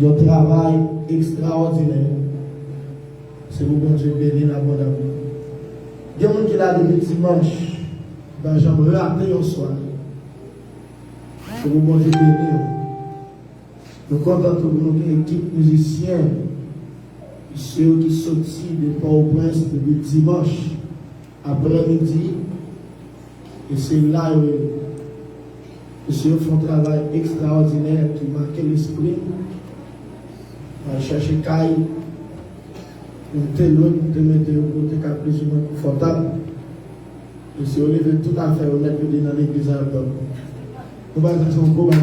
un travail extraordinaire. C'est pour bon Dieu béni abondamment. Il y a des gens qui l'a depuis dimanche, ben j'aimerais rater au soir. C'est pour bon Dieu béni. Nous comptons pour une équipe musicienne, ceux qui sortent de Port-au-Prince depuis dimanche après-midi. Et c'est là où ils font un travail extraordinaire qui marque l'esprit. On va chercher Caille, une telle autre, nous te mettons au côté plus ou moins confortable. Et si on lève tout à fait honnête, on dit dans l'église à l'homme. Nous allons faire un beau bagage.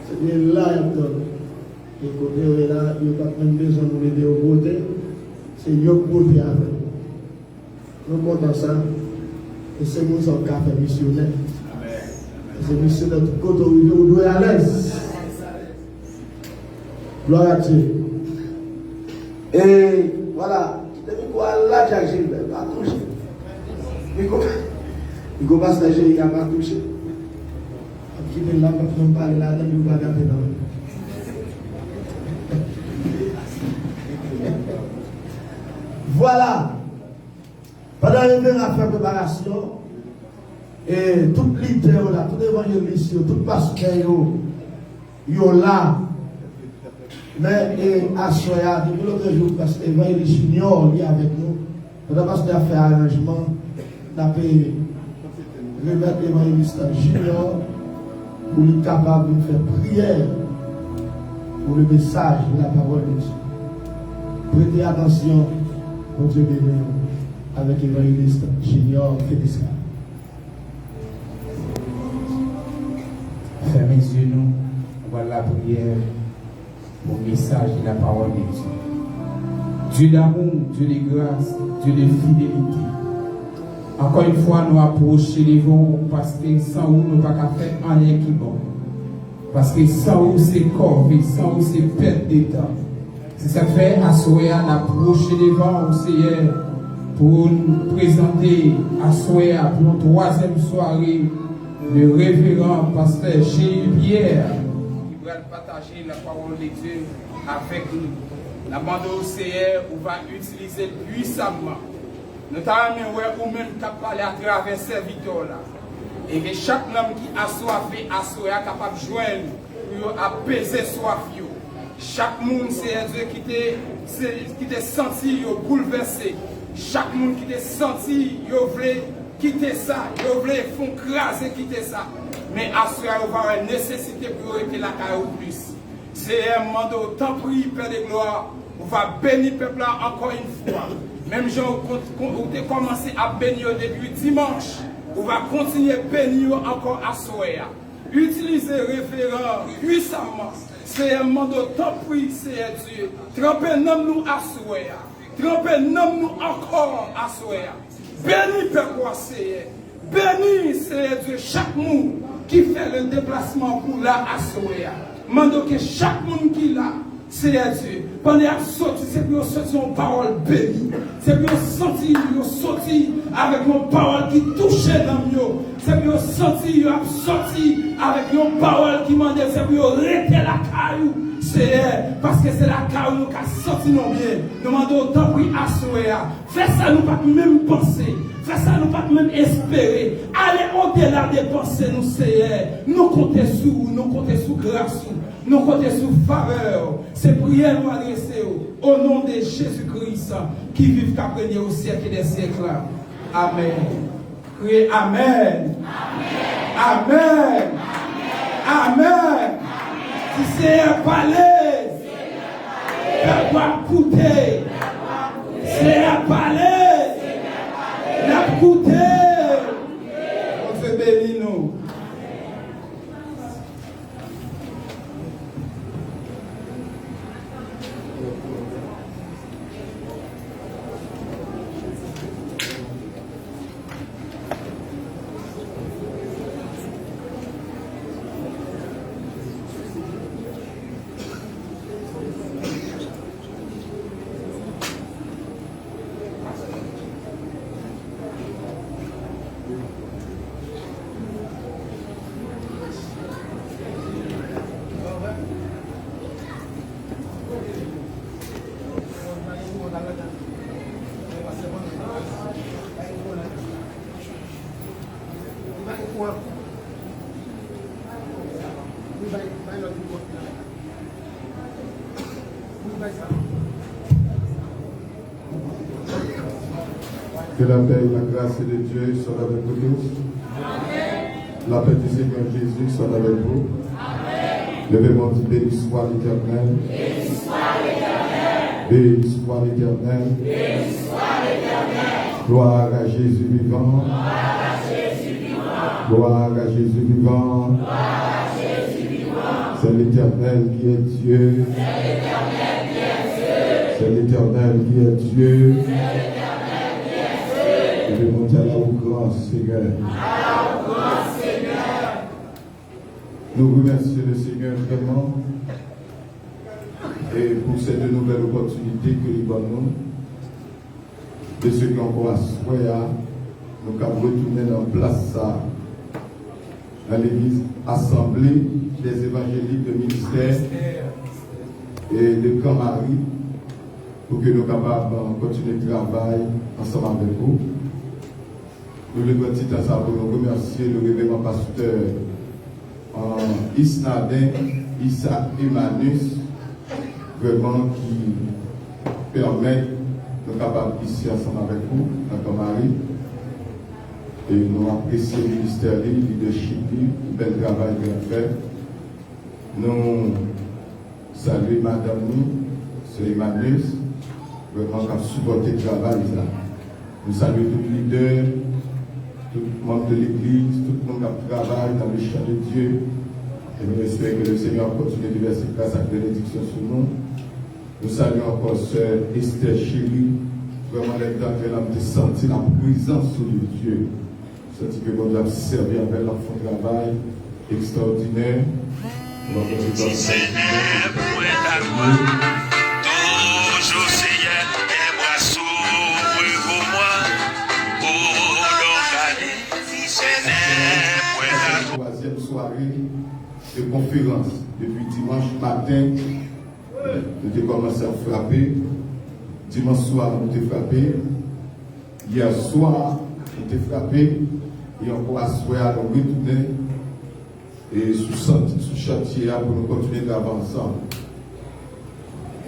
C'est bien là, et côté là, il n'y a pas même besoin de nous aider au côté. C'est une beauté avec. Nous comptons ça. Et c'est nous qui sommes capables de missionnaire. C'est missionnaire de tout côté où nous doit à l'aise. Gloire à Dieu. Et voilà. Depuis quoi là, Jacques Gilbert va toucher. Il ne passe pas il n'a pas touché. Qui est là, quand on parle là, il va garder dans le. Voilà. Pendant que nous avons fait préparation, et tout leader là, tout évangéliste, tout pasteur, ils sont là. Mais à Soya, depuis l'autre jour, parce que l'évangéliste junior est avec nous, le pasteur a fait arrangement, on a pu remettre l'évangéliste junior pour être capable de faire prière pour le message de la parole de Dieu. Prêtez attention, pour Dieu béni, avec l'évangéliste junior Félix. Fermez les yeux, nous, voilà la prière pour le message de la parole de Dieu. Dieu d'amour, Dieu de grâce, Dieu de fidélité. Encore une fois, nous approchons les vents parce que sans vous, nous ne pouvons pas faire rien qui est bon. Parce que sans vous, c'est corps, sans vous, c'est perte d'état. C'est ça que fait à Soya d'approcher les vents au Seigneur pour nous présenter à Soya pour une troisième soirée le révérend pasteur Gilles Pierre qui va partager la parole de Dieu avec nous. La bande au Seigneur, on va utiliser puissamment. Notamment, ou même qui parler à travers ces serviteurs là. Et que chaque homme qui a soifé, est capable de joindre pour apaiser soif. Chaque monde, c'est Dieu qui t'a senti bouleversé. Chaque monde qui t'a senti, il voulait quitter ça, il voulait font craser, quitter ça. Mais à ce moment-là, il va avoir une nécessité pour rester là au plus. C'est un mandat, tant pis, Père de gloire, on va bénir le peuple là encore une fois. Même gens on a commencé à bénir au début dimanche, on va continuer à bénir encore à Soya. Utilisez référent puissamment. C'est un mandat, tant pis, c'est Dieu. Trempez nous à Soya. Trempez nous encore à Soya. Béni Père Seigneur. Béni c'est Dieu chaque monde qui fait le déplacement pour là à Soya. Mando que chaque monde qui là, c'est Dieu. Pendant qu'il sorti, c'est pour sortir une parole bénie. C'est pour sortir avec une parole qui touchait dans nous. C'est pour sortir avec une parole qui m'a dit, c'est pour arrêter la caillou. C'est parce que c'est la caillou qui a sorti nos bien. Nous demandons autant pris à souhait. Fais ça, nous pas même penser. Fais ça, nous pas même espérer. Allez au-delà des pensées, nous Seigneur. Nous comptons sous grâce. Nous comptons sous faveur. Ces prières nous adresser au nom de Jésus-Christ qui vit qu'après au siècle des siècles. Amen. Criez Amen. Amen. Amen. Si c'est un palais, c'est pas coûter. C'est un palais, la coûter. On se bénit nous. Que la paix et la grâce de Dieu soient avec vous tous. La paix du Seigneur Jésus soit avec vous. Levez-moi, dit béni soit l'Éternel. Béni soit l'Éternel. Gloire à Jésus vivant. Gloire à Jésus vivant. C'est l'Éternel qui est Dieu. C'est l'Éternel qui est Dieu. Je vais monter à la au grand Seigneur. Nous remercions le Seigneur vraiment et pour cette nouvelle opportunité que nous donnons de ceux qui ont encore à souhaiter, nous avons retourné dans place dans l'église assemblée des évangéliques de ministère et de Camp-Marie pour que nous puissions continuer le travail ensemble avec vous. Nous le petit ensemble pour nous remercier le révérend pasteur Isnadin, Issa Emmanuel, vraiment qui permet de capables ici ensemble avec vous, dans Camp-Marie. Et nous apprécions le ministère, le leadership, le bel travail qu'il a fait. Nous saluons Madame M. Emmanuel, vraiment qui a supporté le travail. Nous saluons tous les leaders, tout le monde de l'église, tout le monde qui travaille dans le champ de Dieu. Et nous espérons que le Seigneur continue de verser grâce à la bénédiction sur nous. Nous saluons encore Sœur Esther Chérie, vraiment l'état qu'elle a senti la présence de Dieu. Senti que Dieu a servi avec l'enfant travail extraordinaire. Si Seigneur, point à toi, toujours Seigneur, tes bras s'ouvrent pour moi. Troisième soirée de conférence. Depuis dimanche matin, nous avons commencé à frapper. Dimanche soir, nous avons frappé. Hier soir, nous avons frappé. Et encore à soir, nous retourner et sous chantier pour nous continuer d'avancer ensemble.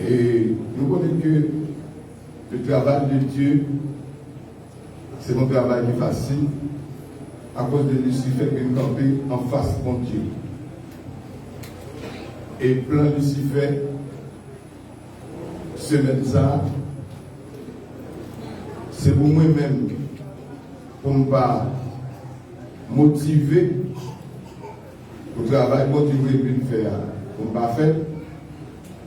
Et nous connaissons que le travail de Dieu, c'est mon travail qui est facile. À cause de Lucifer qui nous campé en face de Dieu. Et plein Lucifer, semaine ça, c'est pour moi-même, pour ne pas motiver pour travail, motiver pour faire, pour ne pas faire,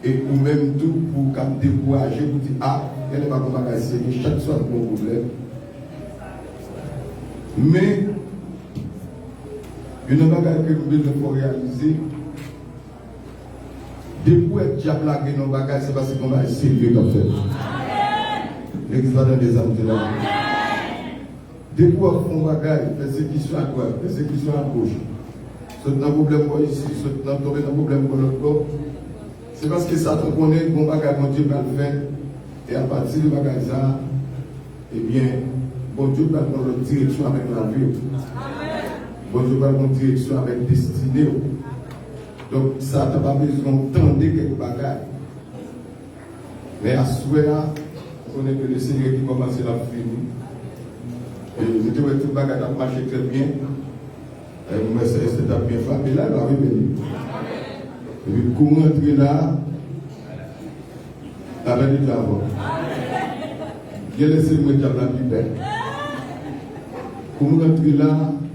et ou même tout pour me décourager, pour dire, ah, il n'y a pas de magasin, chaque soir, mon problème. Mais, une bagage que nous devons réaliser, depuis que tu as plaqué nos bagages, c'est parce qu'on va essayer comme ça. L'église va dans des âmes de la vie. Depuis que tu as bagage, persécution à droite, persécution à gauche. Sauf dans le problème ici, sauf dans le problème de l'autre corps. C'est parce que ça, tu connais bon bagage, mon Dieu va le faire. Et à partir du bagage, eh bien, bon Dieu va prendre notre direction avec la vie. Bon Dieu va prendre direction avec destinée. Donc, ça, tu n'as pas besoin d'entendre quelques bagages. Mais à ce moment-là, on connaît que le Seigneur qui commence à finir. Et nous devons tout le bagage a marché très bien. Et nous avons bien frappé là, nous avons béni. Et puis, pour rentrer là, la veille du avant. J'ai laissé le diable la plus belle. Pour rentrer là,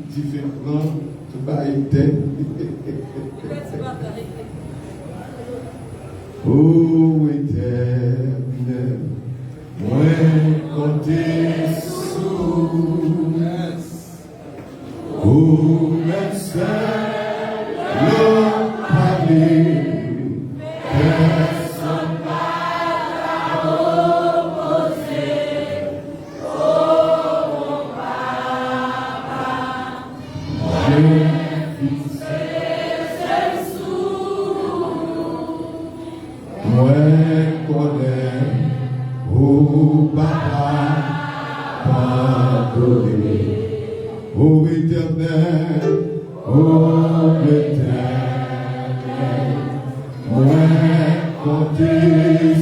différent, tout va être. Oh éternel, moi compter sous, oh médecin, l'homme parler, personne pas opposer, oh mon papa, j'ai fixé ses sous. Moi connais, oh papa, pardonné, oh éternel, oh éternel, moi compter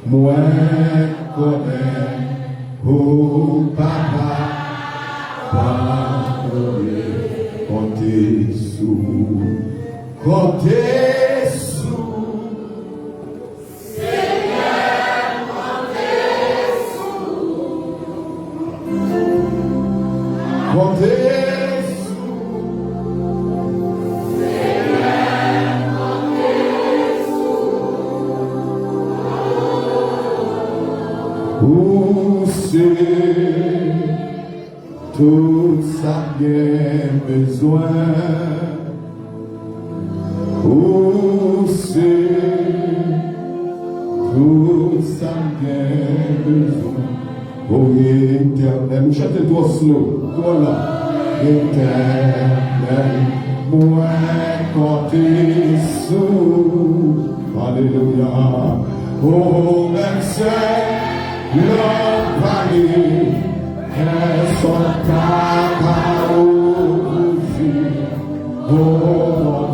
Moi connais au papa, comptez sous. Où c'est tout ça bien besoin? Où c'est tout ça bien besoin? Oh éternel, nous chantons toi slow, toi là. Éternel, moi compter sous. Alléluia. Oh merci. L'homme varie, et son cacao bougie, oh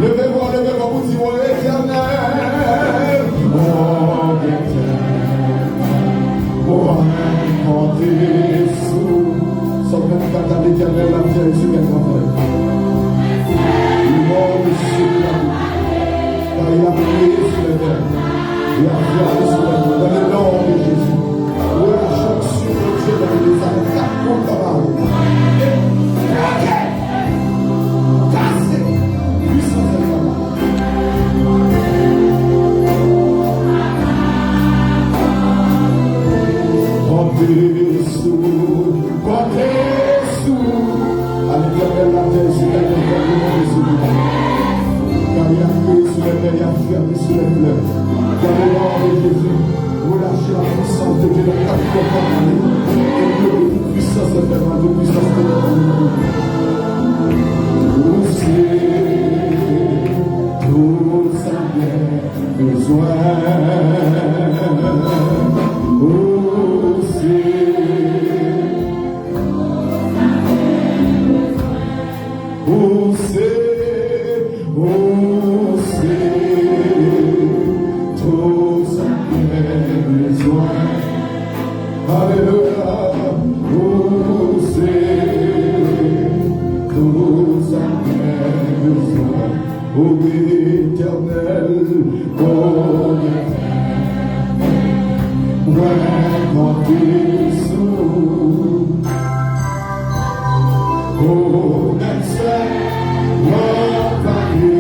Levez-moi, vous dites, oh éternel, oh éternel, oh comptez sous. Sans même pas l'éternel, la terre est sur les enfants. Le monde est sur la terre, car il a prié sur les terres, il a fait sur les terres, dans le nom de Jésus. Où est la jonction de Dieu dans les années 4 contre la et craquez, cassez, puissance de la comptez sous, à l'éternel la terre sur les terres, car il a créé sur les terres, il a fermé sur les fleuves. Dans le nom de Jésus, relâchez la puissance de Dieu dans la capitale et Dieu de toute puissance de faire de puissance de l'homme. Où c'est tout ça bien besoin? Où tout ça bien besoin? Alléluia. Où c'est tout ça bien besoin? Oh éternel, oh éternel, moi comptez sous. Oh médecin, mon pari,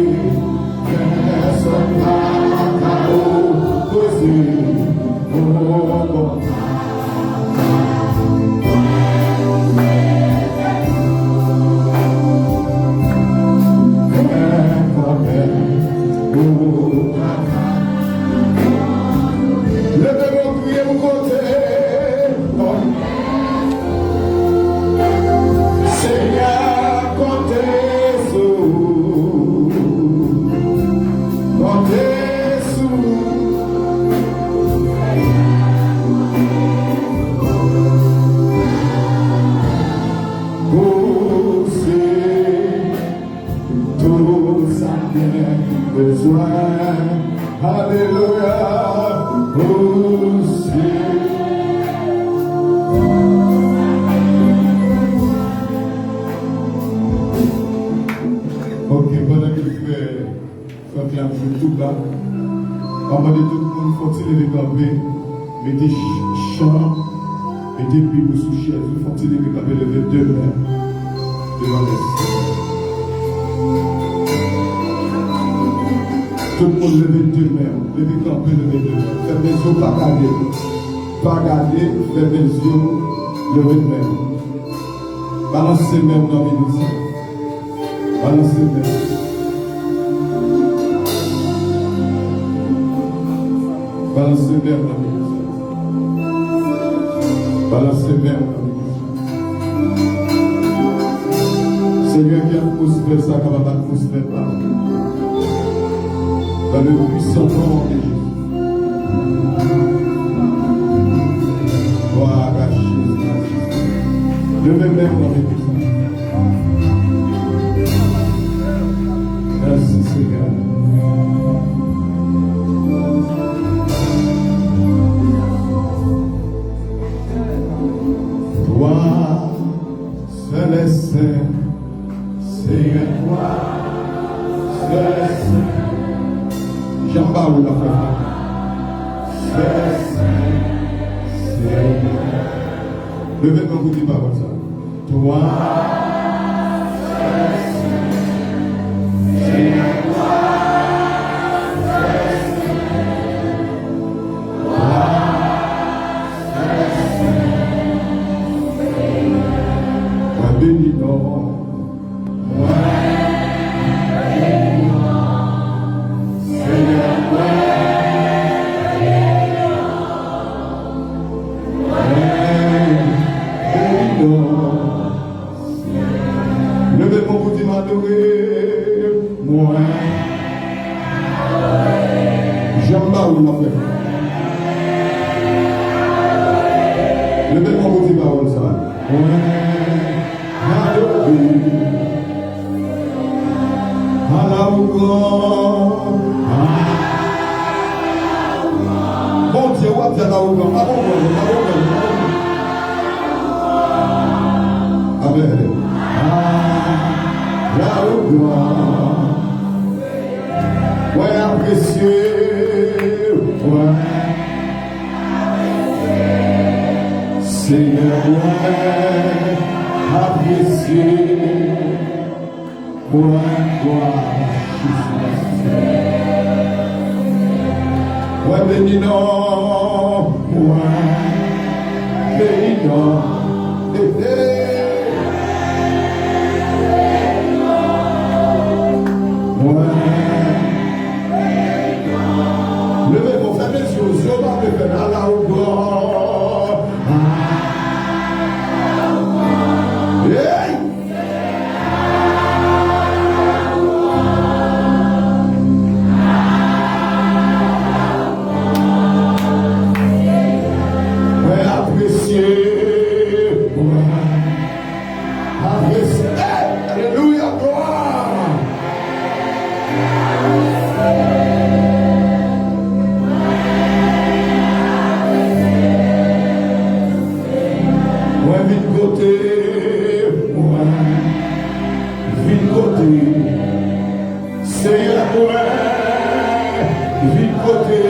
personne n'a qu'à opposer. Oh bon. Levez-moi, priez mon côté. Seigneur, comptez sous. Comptez sous. Où c'est tout ça bien besoin? Alléluia. Où c'est ok, pendant qu'il fait Franklin joue tout bas. On va demander tout le monde, faut-il lever camper, mettez chant, mettez Bible sous chaise, faut-il lever camper, lever deux mains devant les cieux. Tout le monde lever deux mains, lever camper, lever deux mains. Faites les yeux, pas garder. Pas garder, faites les yeux, lever deux mains. Balancez même dans l'église. Balancez même. Balancez même dans l'église. Balancez même dans l'église. Seigneur qui a prospéré ça, comme on a prospéré par dans le puissant nom de Jésus. Gloire à Jésus. Levez même dans l'église. Merci Seigneur. Toi, seul est saint, Seigneur, toi, seul est saint. J'en parle la frère. Seul est saint, Seigneur. Levez quand vous dites pas comme ça. Toi, seul est saint, Seigneur, toi, seul est saint. Toi, seul est saint. Moi béni non, moi béni non, Seigneur, moi béni non. Levez mon bout de m'adorer, moi j'aime pas où m'a fait. Levez mon bout de parole ça. Bon Dieu, on va dire la Amen. Ouais, apprécié. Ouais. Seigneur, ouais, apprécié. Ouais, ouais, béni non. Ouais, béni non. Levez vos frères, les yeux, je vais me faire à la hauteur. Hey! Ouais, apprécier. Ouais. Apprécier. Hey! Alléluia, gloire. Ouais, vite côté, ouais, vite côté, Seigneur, ouais, vite côté,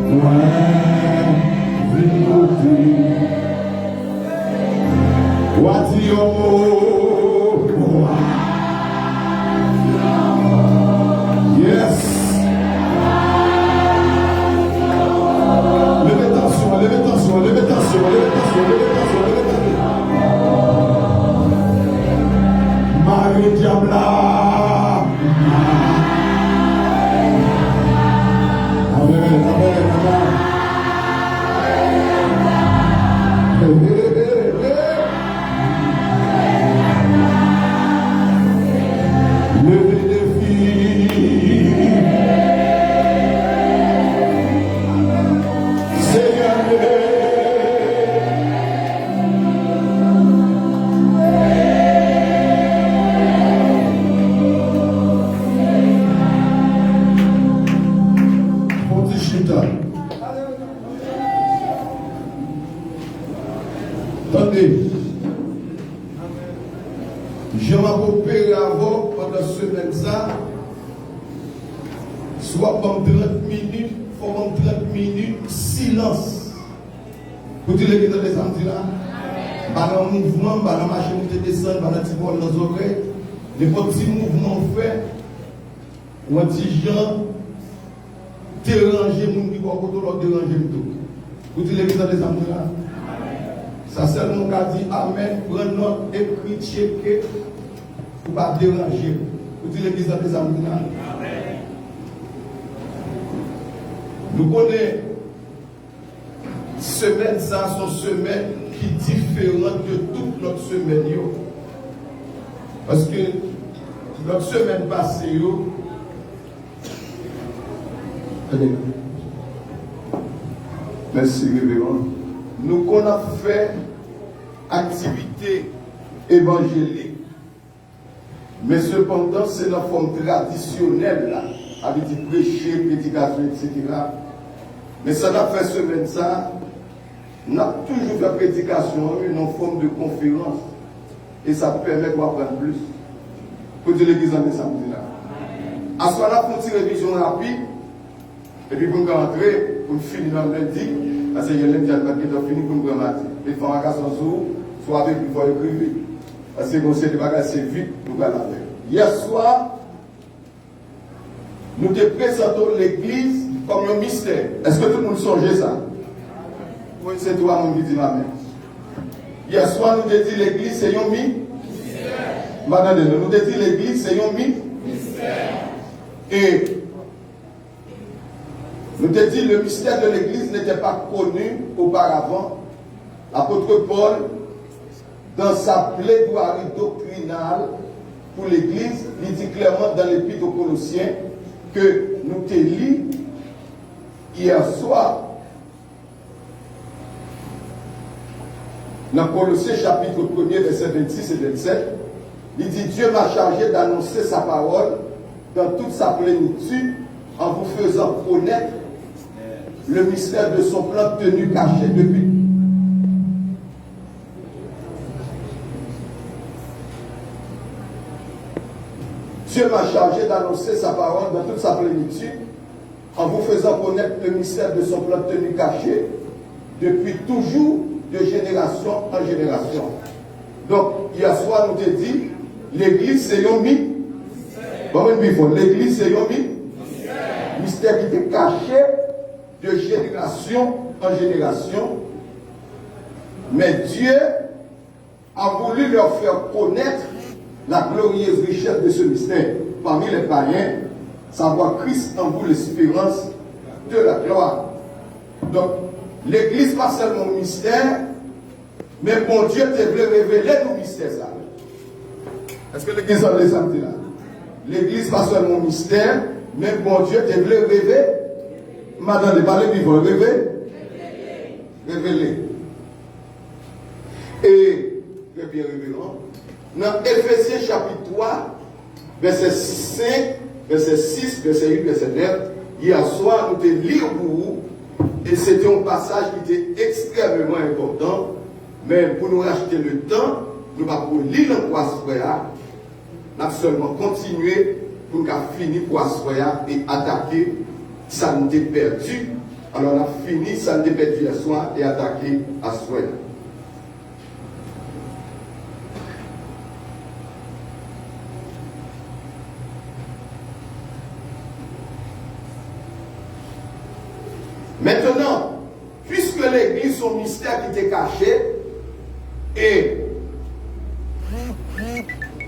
ouais, vite côté, Wadio, ouais, yes. Levez tension, levez tension, levez tension, levez tension, levez tension, levez tension. Marie Diabla. Amen, amen, amen. Hey, hey, hey, hey. Soit pendant 30 minutes, pendant 30 minutes, silence. Vous dites l'église des samedis là? Dans le mouvement, dans la machine de descendre, dans le petit bol dans les oreilles, les petits mouvements faits, ou un petit gens déranger mon qui va côté déranger tout. Vous dites l'église des samedis là? Ça seulement qu'a dit Amen, prendre note, écrit, checker, pour ne pas déranger. Vous dites l'église des samedis là? Nous connaissons semaine, ça, sont semaines qui sont différentes de toute notre semaine. Parce que notre semaine passée, merci révérend, nous qu'on a fait activité évangélique, mais cependant c'est la forme traditionnelle là, avec du prêcher, prédication, etc. Mais ça n'a fait semaine ça, on a toujours fait prédication, une forme de conférence. Et ça permet d'apprendre plus. Pour dire l'église en samedi là. À ce moment-là, pour une révision rapide, et puis pour nous rentrer, pour finir dans le lundi, parce que lundi, il y a le fini pour nous remettre. Les femmes à son jour, soit avec lui, il faut écrire. Parce que vous savez, les bagages, c'est vite, nous allons faire. Hier soir, nous te présentons l'église comme un mystère. Est-ce que tout le monde songeait ça? Oui, c'est toi qui dis ma mère. Hier soir, nous te dit l'église, c'est un mystère. Madame, nous te dit l'église, c'est un mystère. Et nous te dit le mystère de l'église n'était pas connu auparavant. L'apôtre Paul, dans sa plaidoirie doctrinale pour l'église, il dit clairement dans l'épître aux Colossiens que nous te lis hier soir dans Colossiens chapitre 1er verset 26 et 27, il dit Dieu m'a chargé d'annoncer sa parole dans toute sa plénitude en vous faisant connaître le mystère de son plan tenu caché depuis. Dieu m'a chargé d'annoncer sa parole dans toute sa plénitude en vous faisant connaître le mystère de son plan tenu caché depuis toujours, de génération en génération. Donc, hier soir, nous te dit, l'église c'est un mythe. L'église c'est un mythe. Mystère qui était caché de génération en génération. Mais Dieu a voulu leur faire connaître la glorieuse richesse de ce mystère parmi les païens, savoir Christ en vous l'espérance de la gloire. Donc, l'église pas seulement un mystère, mais bon Dieu te veut révéler nos mystères. Est-ce que l'église a les samedis là? L'église pas seulement un mystère, mais bon Dieu te veut révéler. Madame de parler vivant, révéler. Et, très bien révélant, dans Éphésiens chapitre 3, verset 5, verset 6, verset 8, verset 9, hier soir, nous te lire pour vous, et c'était un passage qui était extrêmement important, mais pour nous racheter le temps, nous ne pouvons pas lire le poisson, nous avons seulement continué pour nous finir le poisson et attaquer ça nous a perdu. Alors on a fini, ça nous a perdu hier soir et attaqué à soi. Maintenant, puisque l'église, son mystère qui était caché, et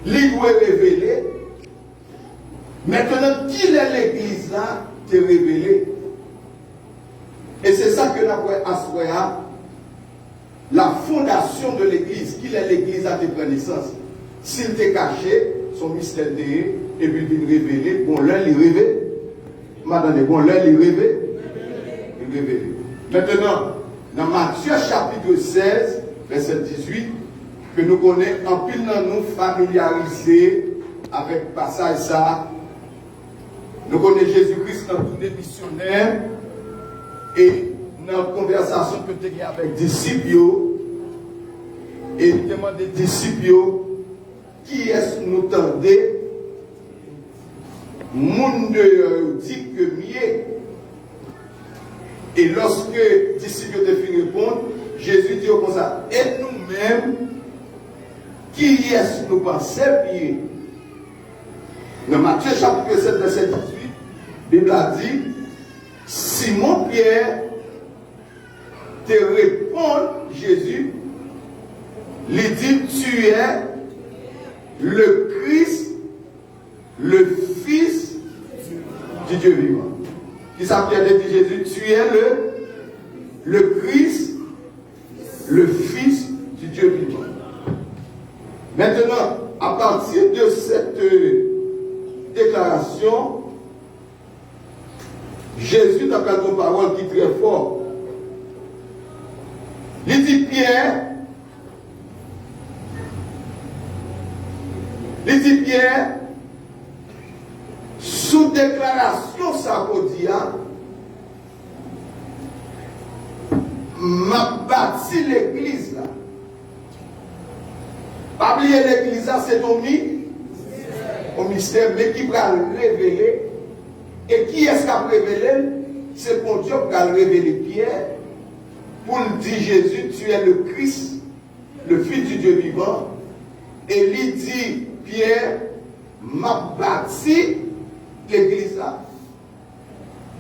l'île est révélé, maintenant, qui est l'église là, t'est révélé? Et c'est ça que nous avons assuré, la fondation de l'église, qui est l'église à tes naissance. S'il t'est caché, son mystère est, et puis il est révélé, bon, l'un est révélé. Madame, bon, l'un est révélé. Maintenant, dans Matthieu chapitre 16, verset 18, que nous connaissons, en pile dans nous familiariser avec le passage ça, nous connaissons Jésus-Christ dans tous les missionnaires et dans la conversation que tu as avec les disciples, et il demande des disciples qui est-ce nous tendez monde dit que mieux. Et lorsque les disciples te fin répondre, Jésus dit comme ça, et nous-mêmes, qui est-ce nous pensons bien? Dans Matthieu chapitre 7, verset 18, la Bible a dit, Simon Pierre te répond, Jésus, lui dit, tu es le Christ, le Fils du Dieu vivant. Qui s'appelle dit Jésus, tu es le Christ, le Fils du Dieu vivant. Maintenant, à partir de cette déclaration, Jésus n'a pas une parole qui est très forte. Il dit Pierre, sous déclaration Sarkodia, m'a bâti l'église là. Pas oublier l'église là, c'est au mystère, mais qui va le révéler. Et qui est-ce qui a révélé? C'est pour Dieu qui a révélé Pierre. Pour le dire Jésus, tu es le Christ, le Fils du Dieu vivant. Et il dit, Pierre, m'a bâti l'église là.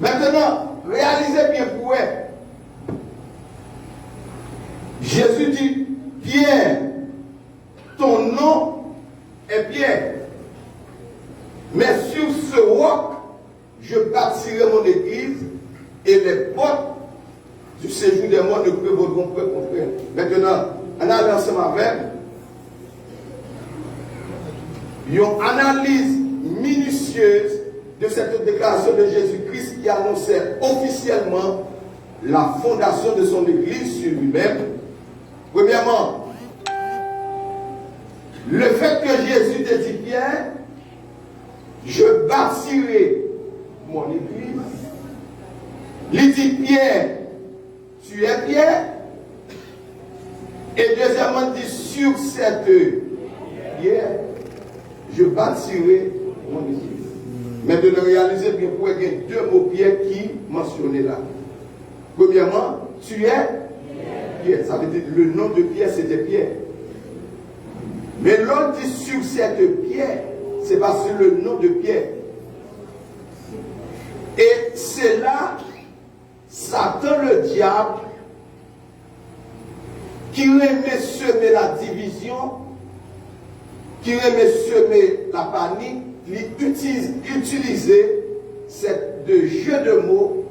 Maintenant, réalisez bien pour vous. Jésus dit, Pierre, ton nom est Pierre. Mais sur ce roc, je bâtirai mon église et les portes du séjour des morts ne prévaudront pas contre elle. Maintenant, on a ensemble avec une analyse minutieuse de cette déclaration de Jésus-Christ qui annonçait officiellement la fondation de son église sur lui-même. Premièrement, le fait que Jésus te dit Pierre, je bâtirai mon église. Il dit Pierre, tu es Pierre. Et deuxièmement, il dit sur cette pierre, je bâtirai mon église. Mais de le réaliser bien pour il y a deux mots Pierre qui mentionnent là. Premièrement, tu es Pierre. Ça veut dire le nom de Pierre, c'était Pierre. Mais l'autre dit sur cette pierre, c'est pas sur le nom de Pierre. Et c'est là, Satan le diable, qui aimait semer la division, qui aimait semer la panique, il utilisait ce jeu de mots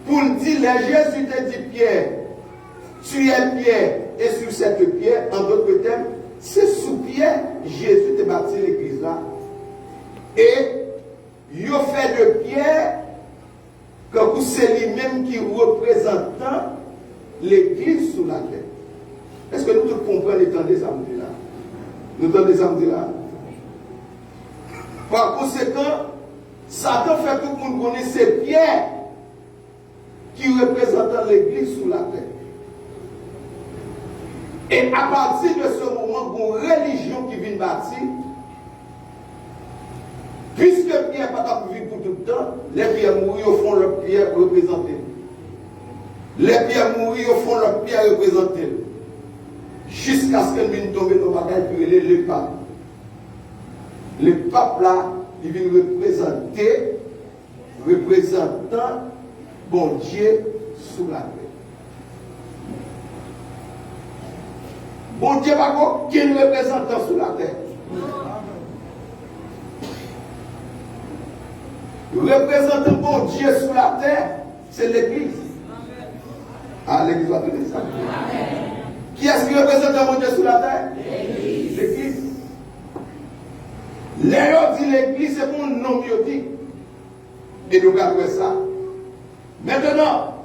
pour dire, Jésus te dit Pierre, tu es Pierre, et sur cette pierre, en d'autres termes, c'est sous pierre, Jésus te bâti l'église là. Et il fait de Pierre, comme c'est lui-même qui représente l'église sous la terre. Est-ce que nous tous comprenons les temps des samedis là? Nous temps des samedis là? Par conséquent, Satan fait tout le monde connaître c'est Pierre qui représente l'église sous la terre. Et à partir de ce moment, une religion qui vient bâtir, puisque Pierre n'a pas pu vivre pour tout le temps, les pierres mourir au fond leur pierre représentée. Les pierres mourir au fond leur pierre représentée. Jusqu'à ce qu'elle vienne tomber dans la bagaille pour le pape. Le pape là, il vient représentant bon Dieu sous la terre. Bon Dieu va quoi? Qui est le représentant sous la terre? Le représentant bon Dieu sous la terre, c'est l'église. Ah, l'église va donner ça. Qui est-ce qui représente bon Dieu sous la terre? L'église. L'église. Léon dit l'église, c'est mon nom, il dit. Et nous regardons ça. Maintenant,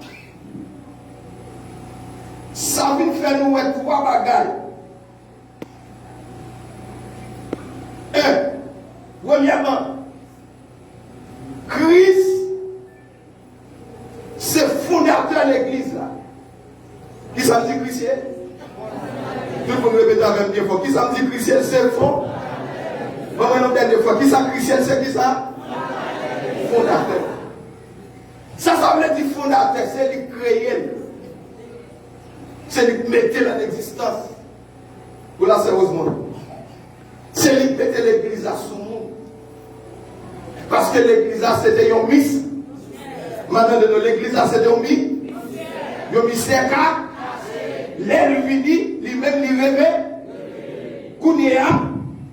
ça vient faire nous trois bagailles. Premièrement, Christ, c'est fondateur de l'église là. Qui ça me dit chrétien? Tout le monde répète avec bien fort. Qui ça me dit chrétien? C'est le fond. Maman, une dernière fois, qui ça chrétien, c'est qui ça? Fondateur. Ça veut dire fondateur, c'est lui créer. C'est lui mettre en existence. Pour là, sérieusement. C'est lui mettre l'église à son monde. Parce que l'église a c'était un miss. Maintenant, l'église a c'était un miss. Un mystère car. L'air vini, lui-même, lui rêve. Kounia,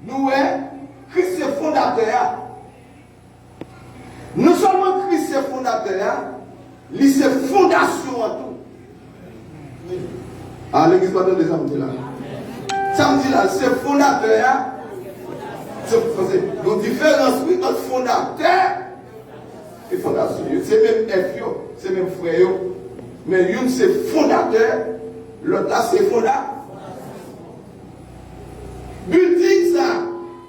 nous, Christ est fondateur. Non seulement Christ est fondateur, il est fondation en tout. Ah, l'église va donner des samedis là. Samedi là, c'est fondateur. Donc, différence entre fondateur et fondation. C'est même FIO, c'est même frère. Mais l'une c'est fondateur, l'autre là c'est fondateur. Building ça,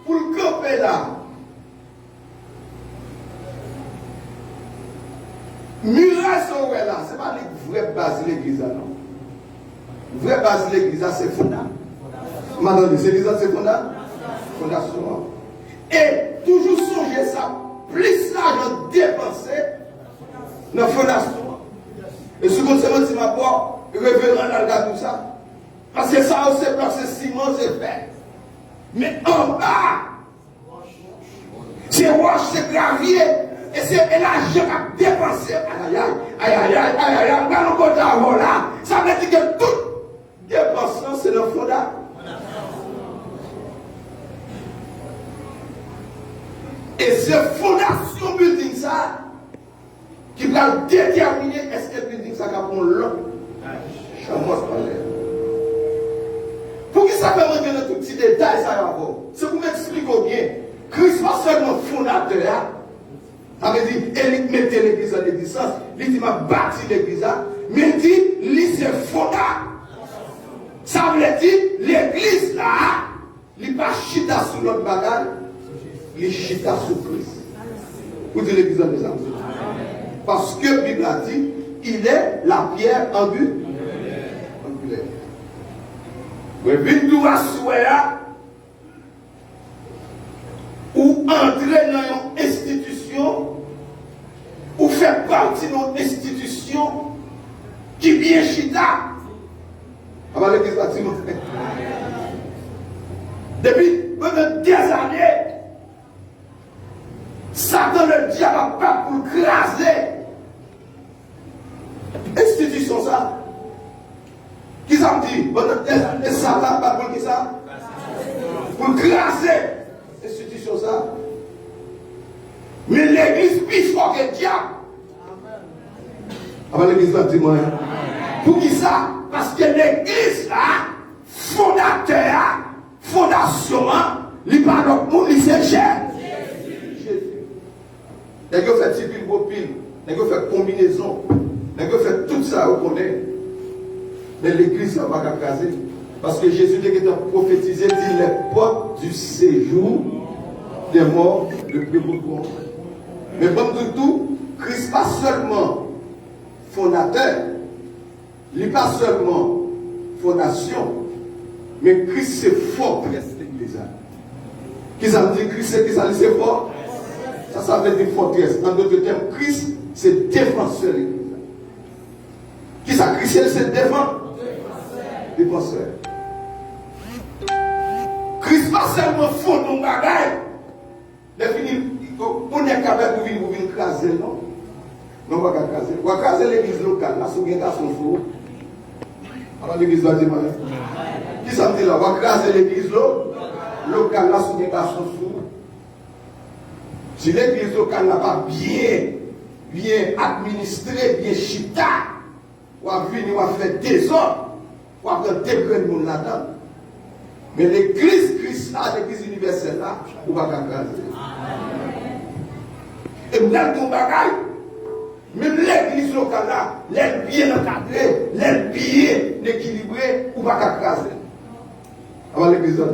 pour le camper là. Muraille sont là, ce n'est pas la vraie base de l'église là, non. La vraie base de l'église là, c'est fondateur. Madame, c'est l'église là, c'est fondateur. Fondation. Et toujours songer ça, plus l'argent dépensé dans la fondation. Et ce qu'on se dit, ma part, révérend dans le cas de tout ça. Parce que ça, c'est parce que Simon, c'est fait. Mais en bas, c'est roche, c'est gravier, et c'est l'argent qui a dépensé. Aïe, aïe, aïe, aïe, aïe, aïe, aïe, aïe, là. Ça veut dire que toute dépense, c'est le fondation. Et c'est fondation building ça qui va déterminer est-ce que le building ça va prendre l'autre. Pour qui ça fait revenir dans tout petit détail ça va voir. C'est pour m'expliquer bien. Christ pas seulement fondateur, ça veut dire il mettait l'église en existence, il m'a bâti l'église, mais il dit il c'est fondateur. Ça veut dire l'église là, il pas chita sur notre bagage. Il chita sous Christ. Vous dites l'église en disant. Parce que la Bible a dit, il est la pierre angulaire. Vous venez de ou entrer dans une institution, ou faire partie d'une institution qui vient chita. Avant l'église a dit, depuis des années, Satan le diable a pas pour craser. Institution ça. Qui ça me dit? Satan pas pour qui ça? Pour craser. Institution ça. Mais l'église plus fort que le diable. Avant l'église là, dis-moi. Pour qui ça? Parce que l'église là, fondateur, fondation, il parle de monde, il c'est cher. Vous fait tipil bopil, vous fait combinaison, vous fait tout ça, vous connaissez. Mais l'église n'a pas qu'à caser. Parce que Jésus qui a prophétisé, dit les portes du séjour des morts le plus beau. Mais comme tout, Christ pas seulement fondateur, il n'est pas seulement fondation, mais Christ c'est forteresse de l'église. Qui ça veut dire Christ c'est fort? Ça veut dire forteresse. En d'autres termes, Christ, c'est défenseur de l'église. Qui ça, Christ, c'est défenseur. Christ, pas seulement fond de bagaille. On est capable de venir craser, non? Non, on va craser. On va craser l'église locale, là, sous bien garçon fou. Alors l'église va dire, qui ça me dit là? On va craser l'église locale, là, sous bien garçon fou. Si l'église locale n'a pas bien administré, bien chita, on va venir, on va faire désordre, on va faire dégrader le monde là-dedans. Mais l'église Christ là, l'église universelle là, on va craser. Et même ton bagaille, même l'église locale là, l'aile bien encadrée, l'aile bien équilibrée, on va craser. Avant l'église là,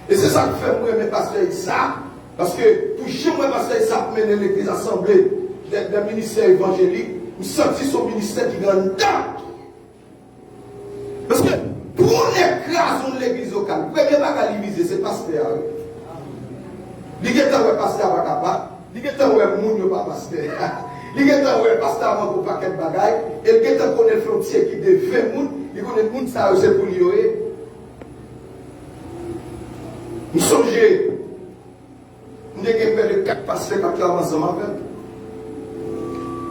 et c'est ça que fait moi, mes pasteurs, ça. Parce que pour chez moi, parce que ça mène l'église assemblée d'un ministère évangélique, vous sentez son ministère qui gagne dedans. Parce que pour l'écraser de l'église l'église locale. Premier bagage visé, c'est pasteur. Il y a un pasteur pas capable. Il y a un monde pas pasteur. Il y a un pasteur avant pour paquet de bagages. Et il y a un connaît frontière qui de 20 personnes. Il connaît le monde ça c'est pour lui. Nous songez. Nous avons fait 4 pasteurs qui avancent ensemble.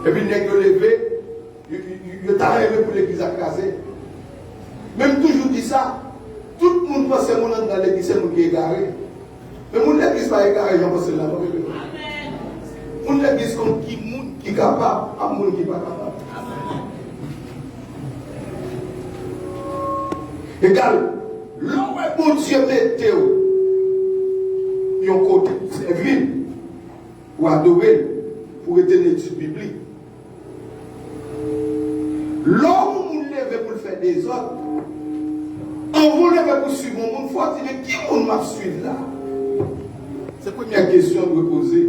Et puis nous avons levé. Il est arrivé pour l'église à craser. Même toujours dit ça. Tout le monde pense que mon dans l'église, c'est nous qui est égaré. Mais mon l'église n'est pas égaré, j'en pense là. Mon l'église comme qui est capable, à mon qui n'est pas capable. Égal, là où mon Dieu mettez un côté servir ou adorer pour retenir l'étude biblique. Là où on lève pour faire des autres, on vous lève pour suivre mon monde, il faut dire qui on m'a suivi là. C'est la première question de me poser.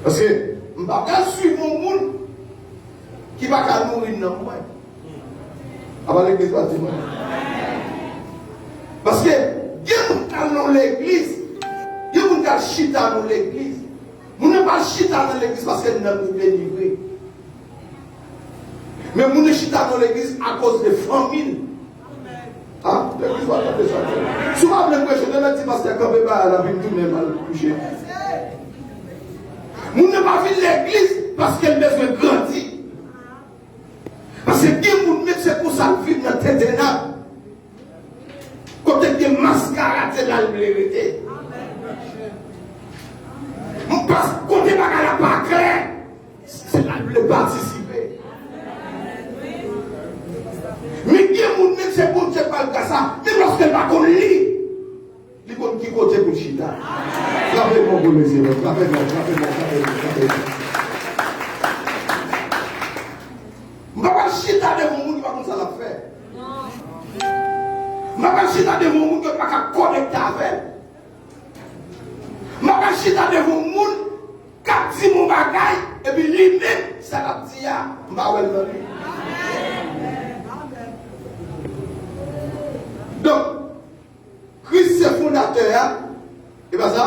Parce que je ne vais pas suivre mon monde qui va pas nourrir dans moi. Avant l'église, va dire moi. Parce que il y a des gens dans l'église, il y a des gens qui chita dans l'église. Nous ne pas chita dans l'église parce qu'elle n'a pas délivré. Mais nous ne chita dans l'église à cause des familles. Ah, l'église va taper ça. Souvent, je me dis parce que quand même la Bible tout même mal couché. Nous ne pas vu l'église parce qu'elle besoin de grandir. Parce que qui nous met c'est pour ça vivre dans tête des nappes. Quand il y a des mascarades, c'est la vérité. Parce que quand il n'y a pas clair, c'est là le participer. Mais qui est mon c'est pour ne pas le ça, même lorsqu'elle va qu'on lit, il faut qui côté pour chita. Rappelez-moi pour les élèves, rappelez-moi. Je ne vais pas chita de mon monde qui va comme ça la faire. Je ne vais pas chita de mon monde qui ne va pas connecter avec. Je ne vais pas chita de mon monde qui a dit mon bagage et puis lui-même, ça l'a dit, je ne vais pas le dire. Donc, Christ c'est fondateur, et bien ça,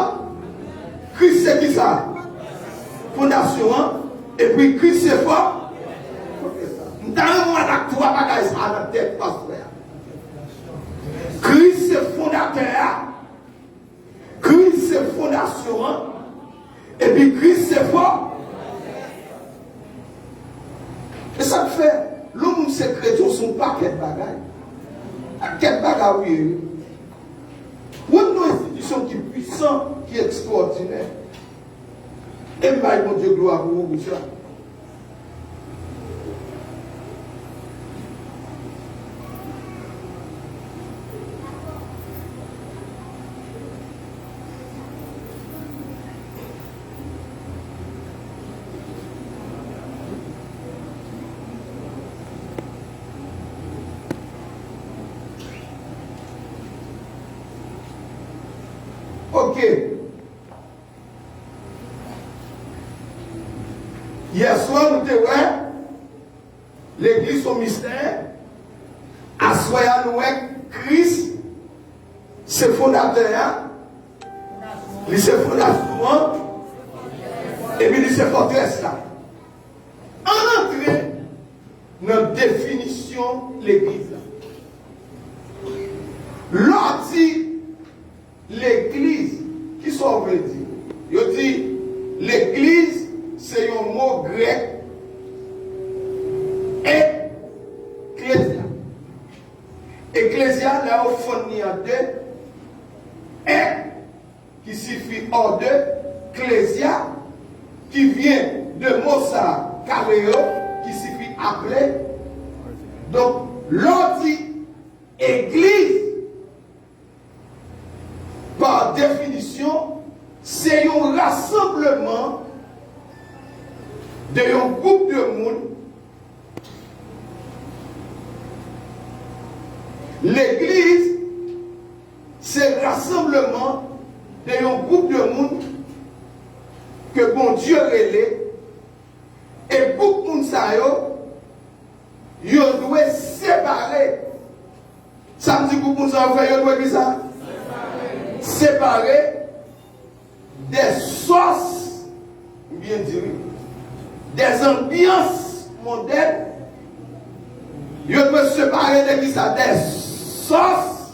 Christ c'est qui ça? Fondation, et puis Christ c'est fort. Dans le monde actuel, bagaille ça à la tête, pasteur. Christ c'est fondateur, Christ c'est fondation, et puis Christ c'est fort. Et ça fait, l'homme c'est chrétien, son paquet de bagaille. Quel bagarre oui. Ou une institution qui est puissante, qui est extraordinaire. Et bien, mon Dieu, gloire pour vous, ça. Ok. Hier soir, nous avons l'église au mystère. À soir, nous avons Christ, c'est fondateur. Il c'est fondateur. Et puis il c'est forteresse là. En entrée, notre définition de l'église là. L'autre dit l'église, qui sont veut dire? Il dit l'église, c'est un mot grec. Ecclésia. Ecclésia, là, au fond, il y a deux. Qui signifie ordre. Ecclésia, qui vient de Mossa Caléo, qui signifie appelé. Donc, l'on dit église. Par définition, c'est un rassemblement d'un groupe de monde. L'église, c'est le rassemblement d'un groupe de monde que bon Dieu relève. Et pour que ça, il doit séparer. Ça ça me dit que vous avez fait ça? Séparer des sauces, bien dire, des ambiances mondaines. Vous devez séparer de qui ça? Des sauces,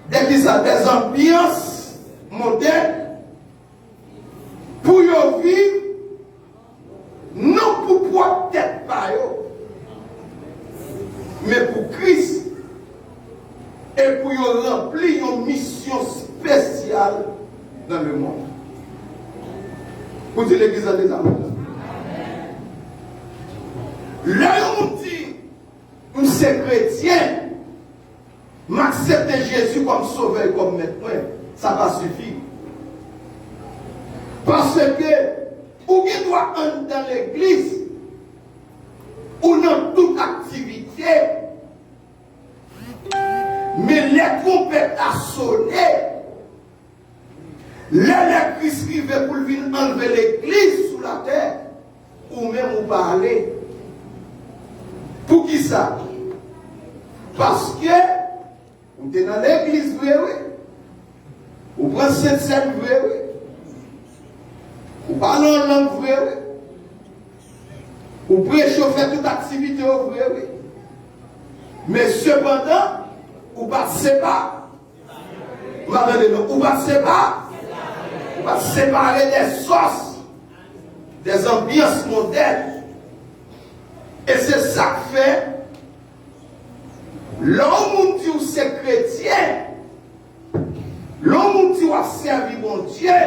de qui ça? Des ambiances mondaines. Pour y vivre, non pour propre tête par eux, mais pour Christ. Et pour y remplir une mission spéciale dans le monde. Pour dire l'église des amours. Là, on dit, nous sommes chrétiens, m'accepter Jésus comme sauveur, comme maître, ça va suffire. Parce que, ou bien doit entrer dans l'église, ou dans toute activité, mais les trompettes a sonné, les Christ rivé pour venir enlever l'église sous la terre, ou même vous parler. Pour qui ça? Parce que vous êtes dans l'église, oui. Vous prenez cette scène, oui. Vous parlez en langue, oui. Vous préchauffez toute activité, oui. Mais cependant, vous ne passez pas. Vous ne passez pas. Vous va séparer des sauces, des ambiances modernes. Et c'est ça que fait. L'homme dit que c'est chrétien. L'homme dit que servi mon Dieu.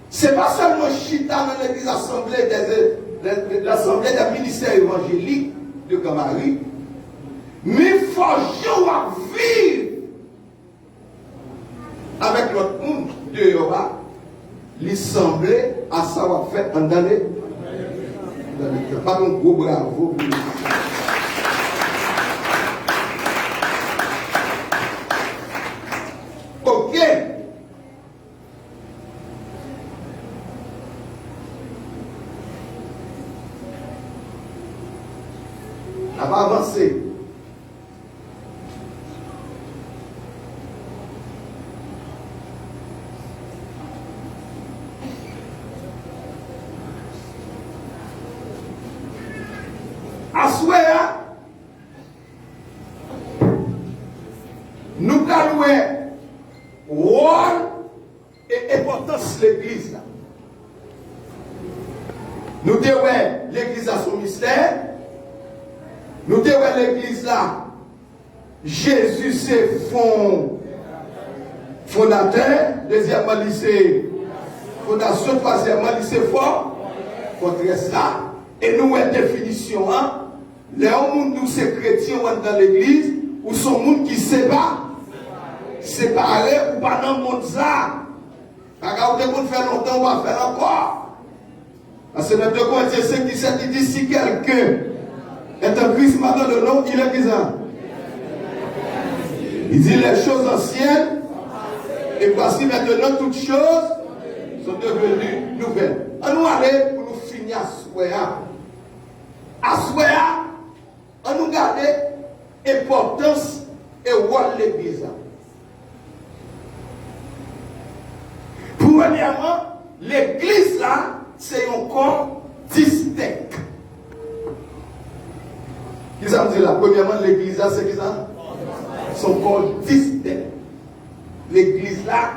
Ce n'est pas seulement chita dans l'église l'assemblée des ministères évangéliques de Camarie. Mais il faut vivre avec l'autre monde de Yoruba, l'assemblée à savoir faire en année. Pas un gros bravo. Ok. On va avancer. Nous avons rôle et importance de l'église. Nous avons l'église à son mystère. Nous avons l'église là. Jésus c'est fondateur. Deuxièmement, c'est fondation. Troisièmement, c'est forteresse là. Et nous avons une définition. Les gens qui sont chrétiens dans l'église, ou sont gens qui séparés ou pas dans le monde ça. Quand on fait longtemps, on va faire encore. Parce que dans 2 Corinthiens 5, 17, il dit si quelqu'un est un Christ maintenant de nom, il est bizarre. Il dit les choses anciennes, et voici maintenant toutes choses sont devenues nouvelles. On nous aller pour nous finir à Souéa. À Souéa, on nous garde l'importance et rôle de l'église. Premièrement, l'église là, c'est un corps distinct. Qu'est-ce que ça veut dire là? Premièrement, l'église là, c'est qui ça? Son corps distinct. L'église là,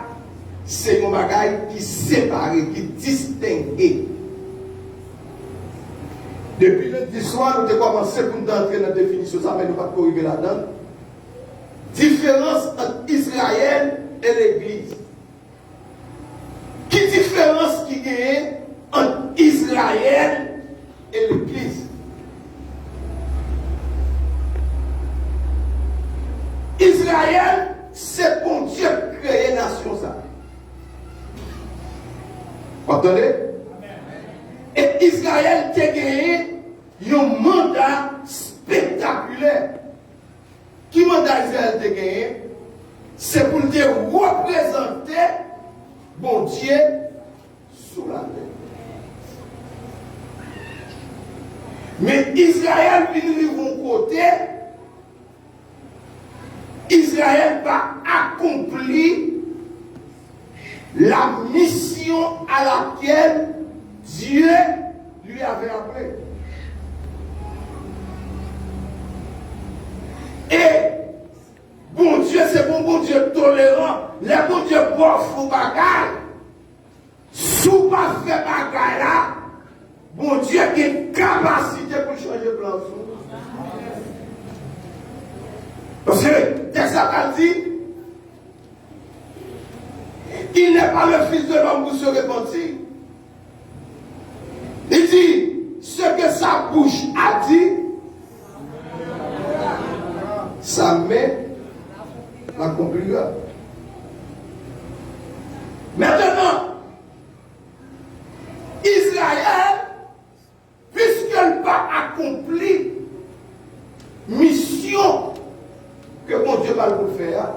c'est un bagage qui est séparé, qui est distingué. Depuis le 10 soir, nous avons commencé pour nous entrer dans la définition, ça, mais nous ne pouvons pas arriver là-dedans. Différence entre Israël et l'église. Quelle différence qui y a entre Israël et l'église? Israël, c'est bon Dieu créé nation ça. Vous entendez? Et Israël a gagné un mandat spectaculaire. Qui mandat Israël a gagné? C'est pour te représenter bon Dieu sous la terre. Mais Israël vient de mon côté Israël va accomplir la mission à laquelle Dieu lui avait appelé. Et bon Dieu, c'est bon Dieu tolérant. Les bon Dieu bof ou bagaille. Sous pas fait bagaille là, bon Dieu qui a une capacité pour changer le plan. Parce que texte a dit, il n'est pas le fils de l'homme pour se repentir. Il dit, ce que sa bouche a dit, sa main l'accomplira. Maintenant, Israël, puisqu'elle va accomplir mission que bon Dieu va le faire,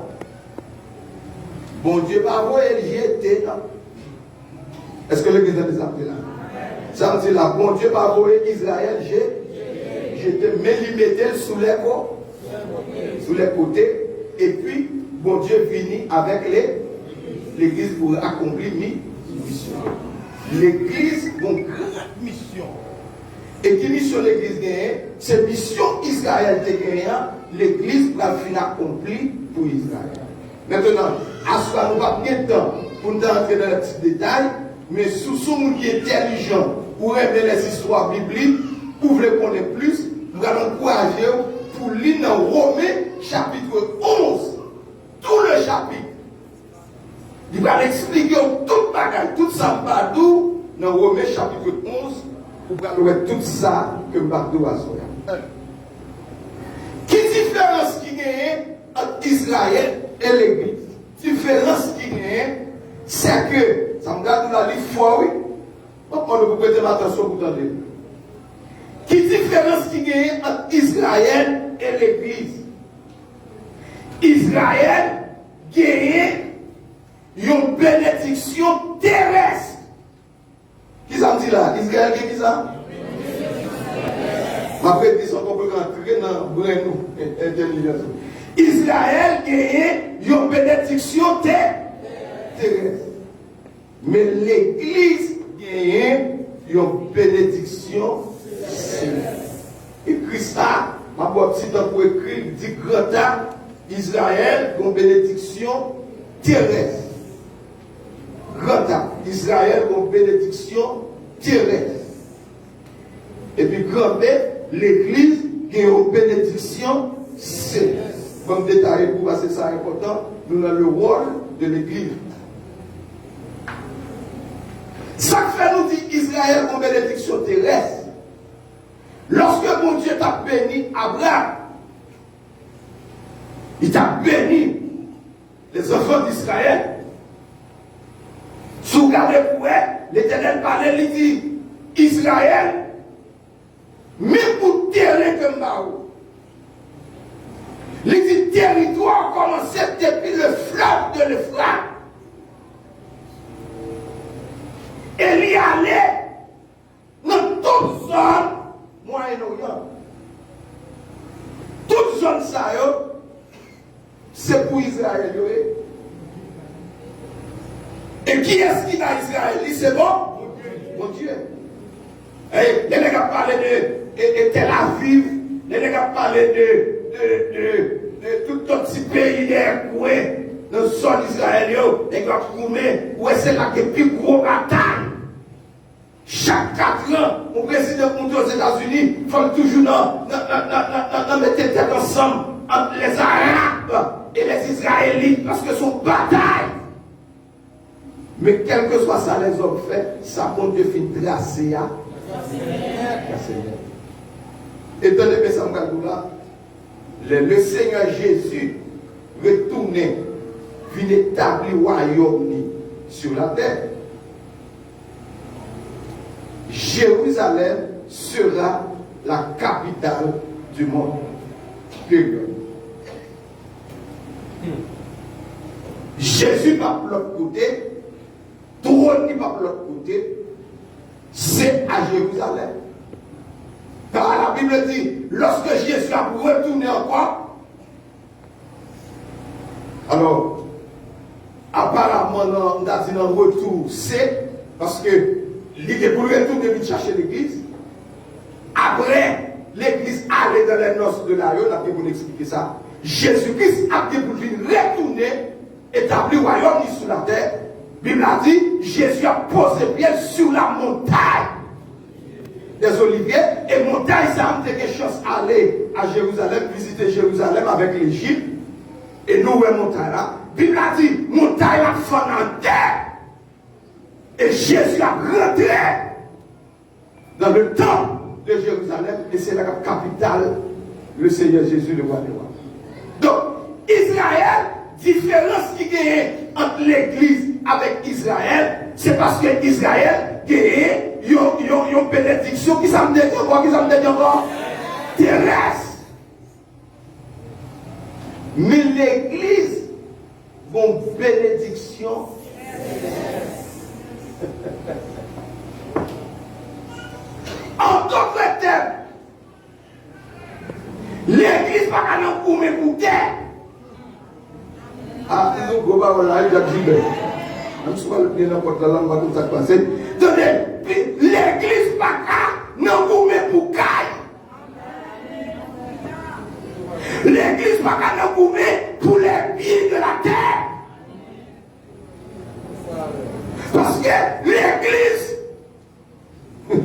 bon Dieu va voir elle jeter là. Est-ce que l'église a des appels là? Ça veut dire là, bon Dieu va voir Israël jeter, mais il mettait sous les côtés, et puis bon Dieu finit avec l'église pour accomplir mission. L'église a une grande mission. Et qui mission l'église gagne? C'est mission Israël qui gagne. L'église va finir accomplie pour Israël. Maintenant, à ce moment, nous n'avons pas de temps pour nous entrer dans les petits détails, mais sous ce monde qui est intelligent, pour aimer les histoires bibliques, pour voulez connaître plus, nous allons encourager pour lire dans Romains chapitre 11, tout le chapitre. Il va expliquer toute bagaille, tout ça partout dans Romains chapitre 11, pour voir tout ça que Bardo a fait. Quelle différence qui gagne entre Israël et l'Église? Différence qui gagne, c'est que, ça me garde la livre foi, oui. On ne peut prêter attention pour entendre. Quelle différence qui gagne entre Israël et l'Église? Israël gagne une bénédiction terrestre. Qui ça me dit là? Israël gagne qui ça? Après, ils sont rentrer dans le Israël gagne une bénédiction terrestre. Mais l'Église gagne une bénédiction céleste. Et Christ a, ma petite temps pour écrire, dit grand A, Israël une bénédiction terrestre. Grand A, Israël une bénédiction terrestre. Et puis grand B, l'Église qui est une bénédiction céleste. Comme détaillé pour passer ça important, nous avons le rôle de l'Église. Ça fait nous dit Israël une bénédiction terrestre. Lorsque mon Dieu t'a béni Abraham, il t'a béni les enfants d'Israël. Si vous regardez pour elle, l'Éternel parlait, il dit Israël, mais pour terrain comme Mao. Il dit territoire commençait depuis le fleuve de l'Euphrate. Et il y allait dans toute zone Moyen-Orient. Toute zone ça, c'est pour Israël. Et qui est-ce qui dans Israël? C'est bon? Mon Dieu. Et les gars parlent de Tel Aviv, les gars parlent de tout un petit pays dans le sol d'Israël, les gars prouvent où c'est là que plus gros bataille. Chaque 4 ans, mon président monte aux États-Unis, il faut toujours mettre tête ensemble entre les Arabes et les Israélites parce que son bataille. Mais quel que soit ça, les hommes fait, ça compte de fin tracé à. Et dans le message là, le Seigneur Jésus retourné, vient établir le royaume sur la terre. Jérusalem sera la capitale du monde. Jésus va de l'autre côté, trône qui va de l'autre côté, c'est à Jérusalem. Car la Bible dit, lorsque Jésus a retourné encore, Alors, apparemment, on a dit dans le retour, c'est parce que l'idée pour le retour de chercher l'église. Après, l'église allait dans les noces de la on a pu vous expliquer ça. Jésus-Christ a pu pour retourner, établir le royaume sur la terre. La Bible a dit, Jésus a posé pied sur la montagne des Oliviers. Et montagne, ça a quelque chose aller à Jérusalem, visiter Jérusalem avec l'Égypte. Et nous, ouais, montagne là. La Bible a dit, montagne a fait en terre. Et Jésus a rentré dans le temple de Jérusalem. Et c'est la capitale, le Seigneur Jésus, le roi des rois. Donc, Israël, différence qui gagne entre l'église avec Israël, c'est parce que Israël gagne une bénédiction qui s'en dit encore, terrestre. Mais l'église, une bénédiction. En d'autres termes, l'église va pas nous couper pour terre. Ah, nous go ba wala Jacques Gilbert. Même si on est n'importe la langue, va tout ça passer. Tenez, l'église va pas nous couper pour caille. L'église va pas nous couper pour les pieds de la terre. Parce que l'église, la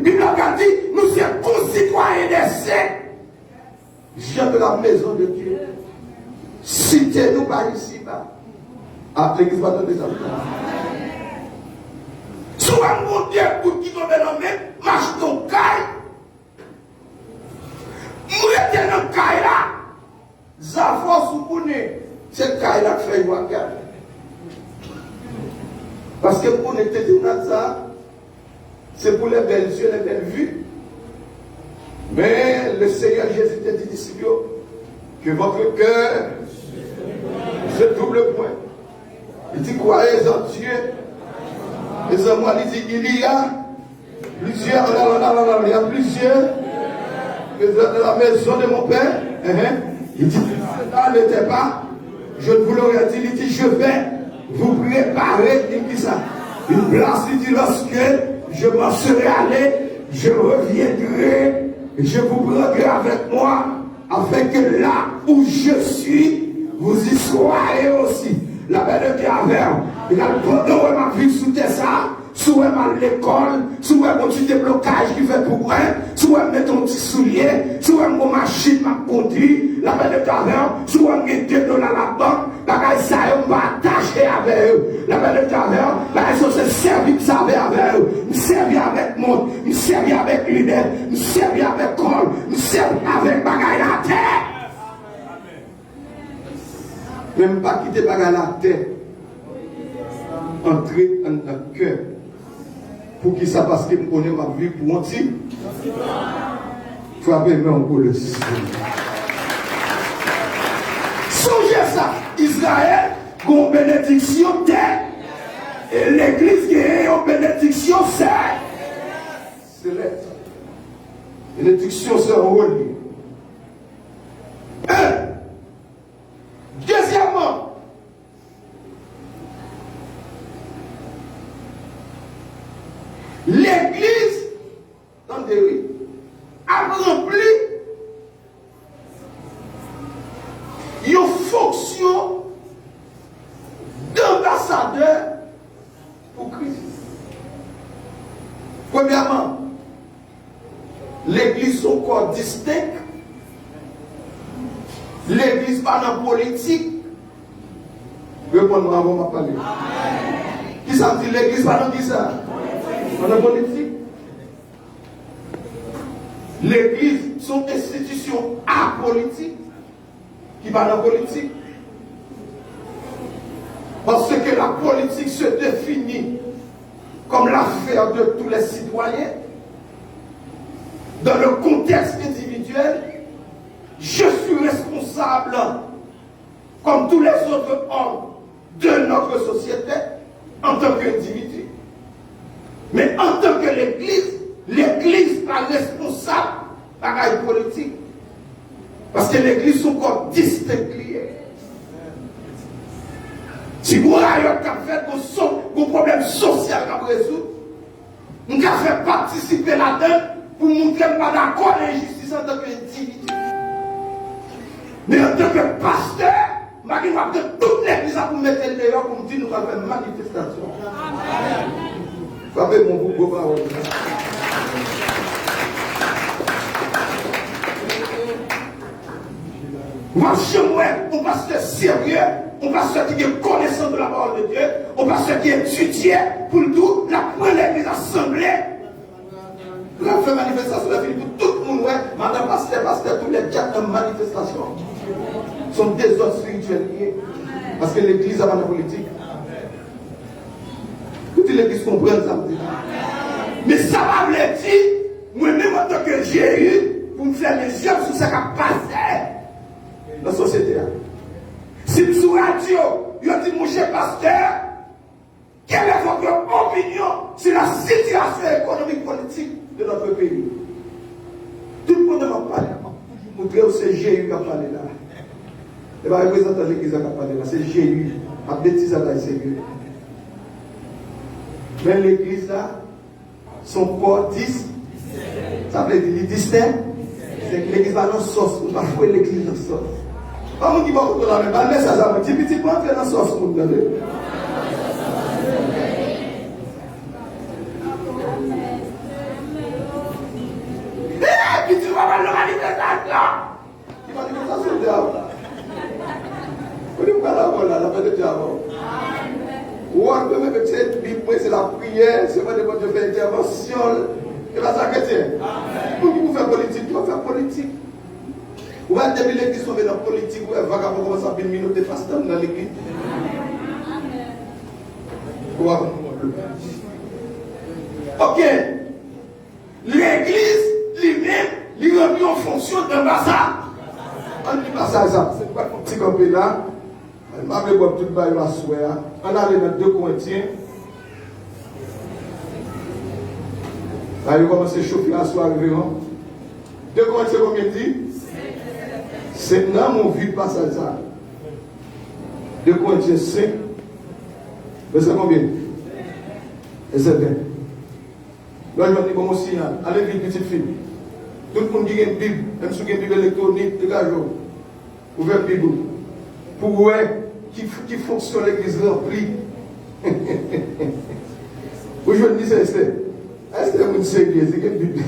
Bible a dit, nous sommes concitoyens des saints, gens de la maison de Dieu. Citez-nous par ici, bas. Ah, l'église va donner ça. Soit mon Dieu pour qui tombe dans le même, marche ton caille. Nous étions dans le caille là. Zafos ou Pouné, c'est le caille là qui fait une regarde. Parce que pour n'être dans ça, c'est pour les belles yeux, les belles vues. Mais le Seigneur Jésus te dit ici que votre cœur se double point. Il dit croyez en Dieu. Et en moi, il dit il y a plusieurs, de la maison de mon père. Il dit cela n'était pas. Je ne vous l'aurais dit, il dit je vais vous préparer, il dit ça. Une place, il dit lorsque je m'en serai allé, je reviendrai, je vous prendrai avec moi, afin que là où je suis, vous y soyez aussi. La belle de Caver, il a le pendant ma vie sous tes ça, sous à l'école, sous mon petit déblocage qui fait pour rien, sous mettre ton petit soulier, sous mon machine m'a conduit, la belle de Caver, sous un $2 à la banque, la caille ça, on va attacher avec eux. La belle de Caver, la caille c'est servir ça avec eux, me servir avec monde, me servir avec l'idée, me servir avec col, me servir avec bagaille à terre. Même pas quitter bagaille à terre. Entrer dans notre cœur. Pour qui ça parce que je connais ma vie pour un type. Frappez-moi pour le Seigneur. Songez ça. Israël, une bénédiction terre. Et l'église qui est une bénédiction céleste. Bénédiction c'est un rôle. Deuxièmement, l'église, attendez, a rempli une fonction d'ambassadeur pour Christ. Premièrement, l'église son corps distinct. L'église pas dans la politique. Répondez-moi avant de parler. Qui ça dit l'église pas dans qui ça? Dans la politique. L'église, son institution apolitique qui va dans la politique. Parce que la politique se définit comme l'affaire de tous les citoyens. Dans le contexte individuel, je suis responsable, comme tous les autres hommes de notre société, en tant qu'individu. Mais en tant que l'Église, l'Église n'est pas responsable par la politique. Parce que l'Église est encore distinct. social qu'on résout. Nous avons fait participer là-dedans pour montrer que nous pas d'accord avec l'injustice en tant qu'individu. Mais en tant que pasteur, je vais prendre toute l'église pour mettre le dehors pour me dire nous allons faire une manifestation. Frappez mon beau parole. Marchez-moi, on pasteur sérieux, on pasteur qui est connaissant de la parole de Dieu, on pasteur qui est étudié pour le tout, la première église assemblée. Nous avons fait manifestation de pour tout le monde, madame pasteur, tous les diacres de manifestation sont des ordres spirituels liés. Parce que l'église a pas de politique. Toute l'église comprend ça. Mais ça va me dire, moi-même en tant que Jésus, pour me faire les yeux sur ce qui a passé dans la société. Si vous sur radio, vous dit, mon cher pasteur, quelle est votre opinion sur la situation économique politique de notre pays? Tout le monde m'a parlé. Vous montrer où c'est Jésus qui a parlé là. Et bien, représentant de l'église qui a parlé là, c'est Jésus. La bêtise là, c'est sérieux. Mais l'église là, son corps 10, ça veut dire distinct. C'est que l'église va dans la sauce, on va fouiller l'église dans la sauce. Pas mon qui va contre la même, mais ça, ça me dit, petit peu entrer dans la sauce, vous entendez? Eh, petit va voir le manifestation. Il va dire ça sur le diable. Vous dites pas la voix là, la paix de diable. Ou on peut même que c'est la prière, c'est pas de votre faire intervention. Et bien ça chrétien. Pour qui vous faites politique, vous faites politique. Ou bien depuis l'église sont dans la politique, ou bien vagabond commence à 20 minutes de fasting dans l'église. Ok. L'église lui-même, lui remet en fonction d'un bazar. On dit pas ça. C'est pas un petit campé là. On m'a fait tout le bail la soirée. On a allé dans 2 Corinthiens. Là, il commence à chauffer la soirée. 2 Corinthiens, combien dit? C'est là mon vie passe à ça. 2 Corinthiens 5. Verset combien? Verset 20. Là, je vais dire bon signal. Allez vite, petite fille. Tout le monde qui a une Bible, même si vous avez une Bible électronique, dégagez-vous. Ouvrez la Bible. Pour voir qui fonctionne l'église remplie. Aujourd'hui, c'est Esther. Esther, vous savez, c'est quelle Bible?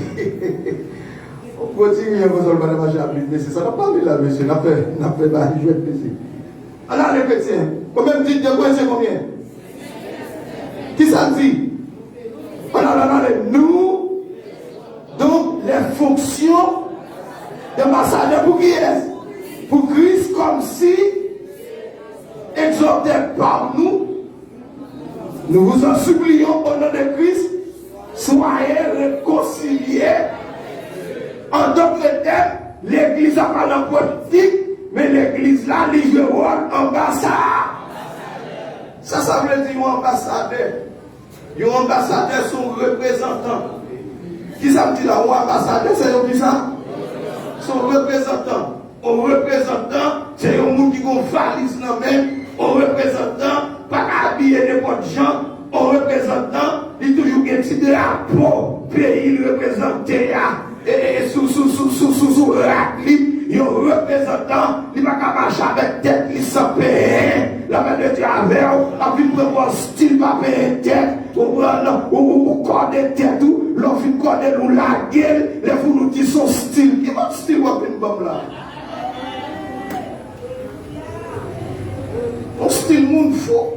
On continue à vous en parler à la Bible, mais c'est ça, on n'a pas parlé là, monsieur. On n'a fait pas jouer de plaisir. Alors, les chrétiens, combien dit de quoi c'est combien? Qui ça dit? Nous, donc, les fonctions d'ambassadeur pour qui est? Pour Christ, comme si, exhorté par nous, nous vous en supplions au nom de Christ, soyez réconciliés. En d'autres termes, l'église n'a pas de politique, mais l'église là, il joue un ambassadeur. Ça veut dire un ambassadeur. Un ambassadeur, son représentant. Qui ça veut dire là, un ambassadeur, c'est ça? Son représentant. Un représentant, c'est un monde qui a une valise dans même. Un représentant, pas habillé n'importe gens. Un représentant, il a toujours un petit drapeau. Pays représenté. Et sous il y a un représentant, il va pas marcher avec tête, il s'en paye. La main de Dieu avec, a vu un style, pas payer tête, ou corps de tête, l'on fait corps nous la gueule, les vous nous disent son style. Qui va style ou une bombe là? Un style monde faux.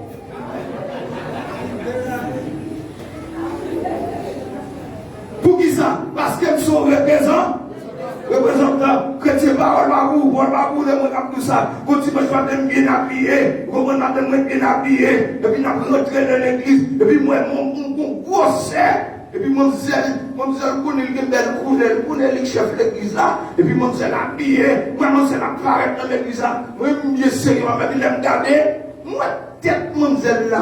Pour qui ça? Parce qu'elles sont représentants chrétiens, parole, les gens tout ça. Quand tu me sois bien habillé, quand on a bien habillé, et puis on a rentré dans l'église, et puis moi, mon gros serre, et puis mon zèle connaît le bel couleur, connaît le chef de l'église là, et puis mon zèle habillé, moi, mon zèle apparaît dans l'église là, moi, je sais, il m'a dit, il me garder, moi, tête, mon zèle là,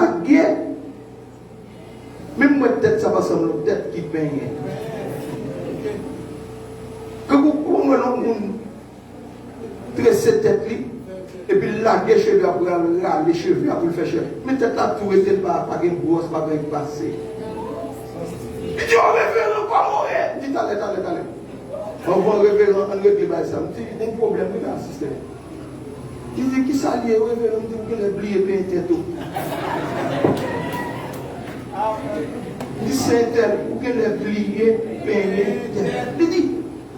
même moi, tête, ça va sembler tête qui peigne. Que vous pouvez nous tresser tête, et puis là, les cheveux après, les cheveux après le faire cheveux. Mais tête là, tout était pas une grosse, pas une passée. Il dit, oh, révérend, quoi, mourir? Il dit, allez. On va révérend, on réglé ça. Il dit, il y a un problème, il va assister. Il dit, qui s'allie, révérend, il dit, vous avez oublié, payer tête. Il dit, c'est tel, vous avez oublié, payer tête. Il dit,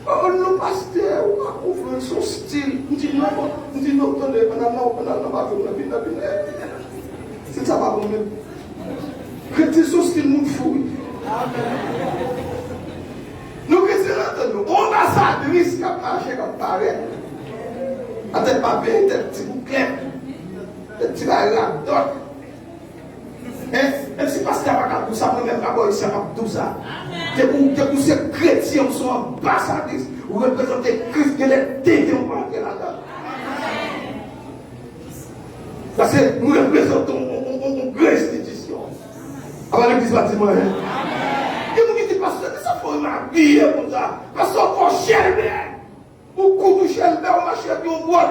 oh, le pasteur, on veut son style. Il dit, non, attendez, c'est ça, pas bon même. Chrétien, son style, nous fouille. Nous, chrétiens, nous, ambassadrice qui a marché comme pareil. À tel papier, tel petit bouquet, tel petit bagarre, d'autres. Même si le pasteur n'a pas tout ça, moi-même, il n'a pas tout ça. C'est pour ces chrétiens qui sont ambassadrices, vous représentez Christ, qui est les dédiés au parquet là-dedans. Parce que nous représentons une grande institution. Avant l'église bâtiment, et vous dites, pasteur, ça faut m'habiller comme ça. Parce qu'on va chercher, ou coupe chercher, on va chercher, on boit.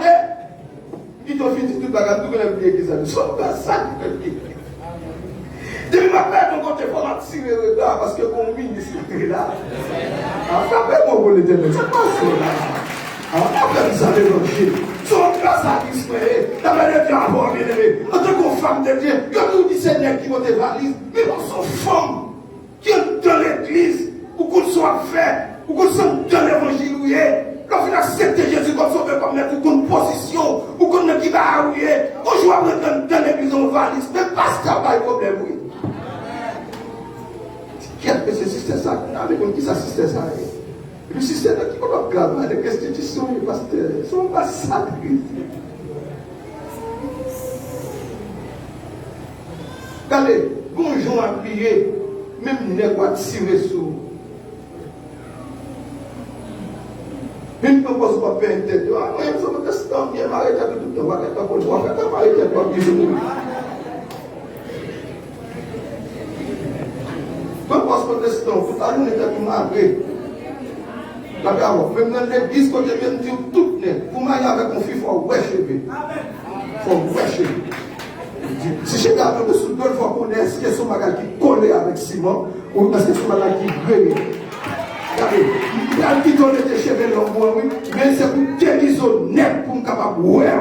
Ils t'ont fini tout le bagage, tout le l'église. Ils sont pas ça. Je m'appelle mon côté, il faut m'attirer le regard parce que mon ministre est là. Après, mon bon éternel, c'est pas ça. Après, vous allez l'objet. Son grâce à Israël, la manière de Dieu avoir bien aimé. En tant que femme de Dieu, comme nous disons, Seigneur qui vont des valises, mais dans son femme, qui est dans l'église, pour qu'on soit fait, pour qu'on soit dans l'évangile, lorsqu'on accepte Jésus comme sauveur, comme mettre une position, pour qu'on ne quitte pas à ouiller, on joue dans l'église en valise, mais pas ce qu'il n'y a pas de problème, oui. Qu'est-ce que c'est système ça? Qui ça système ça? Le système qui va graver les institutions, parce qu'ils sont pas sacrés. Regardez, bonjour à plier, même n'est pas tiré sous. Une fois qu'on se fait une tête, moi, je suis un testant, je suis marié tout le temps, je suis marié tout le temps. Parce que les gens, vous allez nous marier. Même dans l'église, quand je viens de dire tout, vous mariez avec mon fils, il faut cheveux. Il faut cheveux. Si je regarde dessous, il faut qu'on ait est-ce que son bagage qui colle avec ciment ou est-ce que son bagage qui brille. Regardez, il a dit qu'on était cheveux longs, oui, mais c'est pour guérison net pour me capable de voir.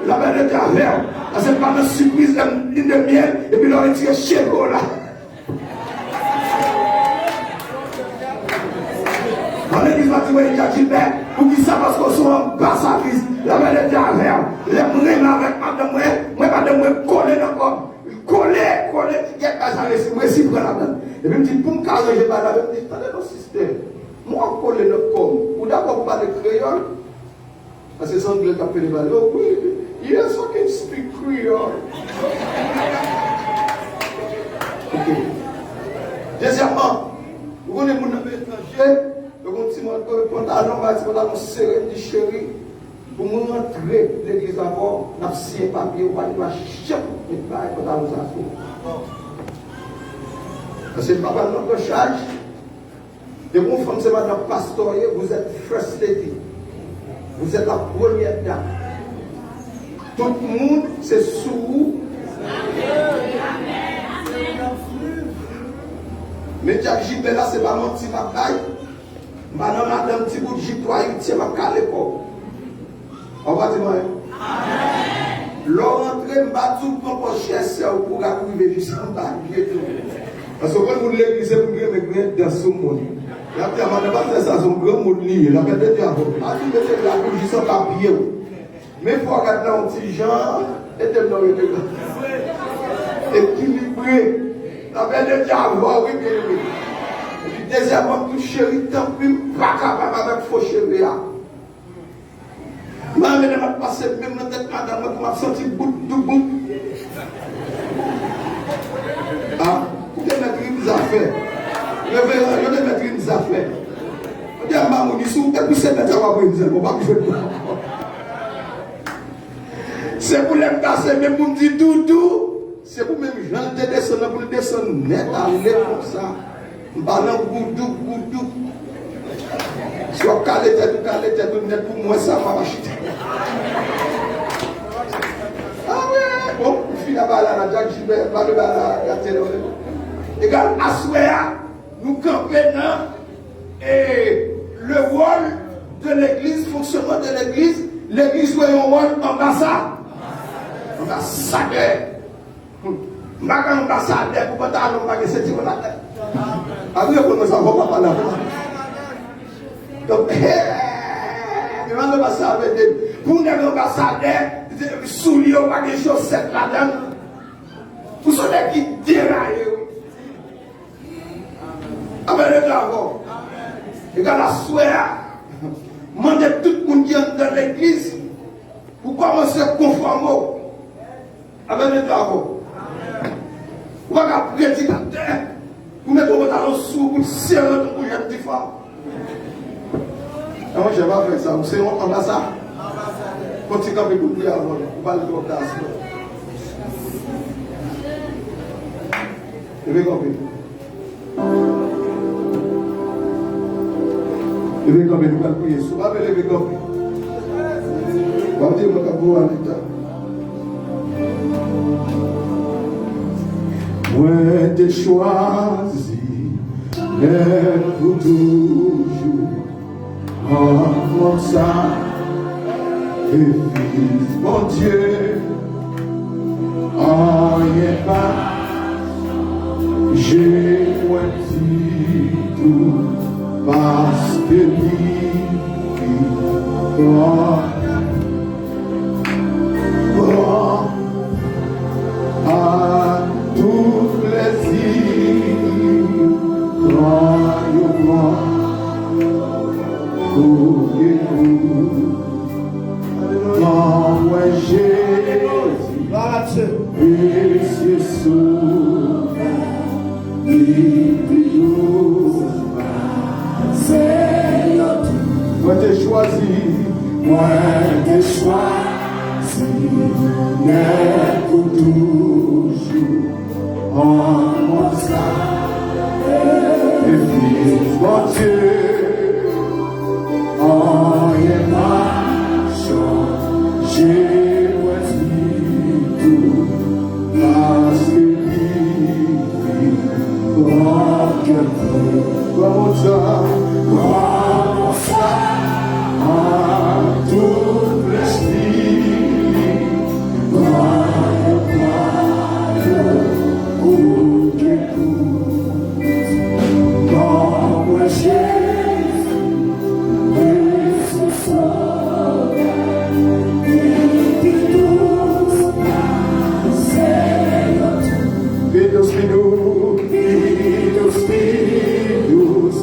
La mère était à faire. C'est pas une surprise de miel et puis il a retiré cheveux là. Dans l'église bâtiment, il y a dit, mais pour qui ça parce qu'on soit ambassadrice, la mère était à faire. Les moulins avec madame, coller encore. Coller, il y a pas ça, c'est si près là-dedans. Et puis, il me dit, pour me caler, je vais là, il me dit, attendez, mon système. Moi, coller le com. Ou d'abord, vous parlez créole. Parce que c'est anglais qui a fait les balles. Oh, oui, yes, I can speak Creole. Ok. Deuxièmement, vous connaissez mon nom étranger. Pantalon serré de chéri pour me rentrer l'église avant, on a signé papier, on va dire chef et pas pantalon ça. Parce que papa notre charge de mon femme c'est madame pasteur, vous êtes first lady. Vous êtes la première dame. Tout le monde c'est sous vous. Mais Jacques Gilbert là c'est pas mon petit bataille. Madame petit bout de J3, il tient ma calée pour. On va dire, amen. L'entrée, je vais tout pour chercher pour arriver jusqu'en bas. Parce que quand vous l'église, vous avez dans ce monde. La madame va faire ça, son grand monde lié. La madame dit, ah, tu mettez la bougie sans papier. Mais il faut regarder un petit genre, et de l'eau équilibré. La madame dit, ah, oui, bien, oui. Deuxièmement, tout chéri, tant plus, pas capable avec faux cheveux. Je vais passer même dans tête madame, qui m'a senti bout de bout. Ah, vous devez mettre une affaire. Je vais mettre une affaire. Je dis à maman, je suis et puis c'est mettre à ma brise, on va jouer. C'est pour les passer, même pour me dire doudou. C'est pour même gens de descendre, pour descendre net, aller comme ça. Balan goudou. Soit calé tête net pour moi ça m'a acheté. fini à la Jacques Gilbert, pas de la télé. Égal, à souhait, nous campons et le rôle de l'église, fonctionnement de l'église, l'église doit avoir un rôle ambassadeur. Ambassadeur. Magan ambassadeur, pour pas t'aller, on va essayer de se dire. Après, on va savoir pas là. Donc, il va nous passer avec des. Pour les ambassadeurs, souliers, on va des chaussettes là-dedans. Pour ceux qui déraillent. Avec les travaux. Et quand la souhait, mandez tout le monde qui est dans l'église pour commencer à conformer avec les travaux. Vous ne pouvez pas prédicateur, vous mettez vos talons sous, vous serrez le projet de femme. Moi, je ne vais pas faire ça. Vous savez, on a ça. Continuez à vous prier avant. Vous parlez de votre action. Vous avez compris? Vous avez compris? Vous allez prier. Vous avez compris? Vous allez dire que vous avez compris. Moi, t'ai choisi d'être pour toujours. Comme ça, et fils, mon Dieu, en est pas, j'ai pointé tout, parce que lui, à tout plaisir, croyez-moi. Moi Jésus, précieux souffle, moi t'ai choisi, d'être pour toujours, en mon sang, et fils, mon Dieu. Oh, yeah, j'ai choisi tout, parce que lui, comme ça, à tout l'esprit, Filhos, filhos, filhos, filhos,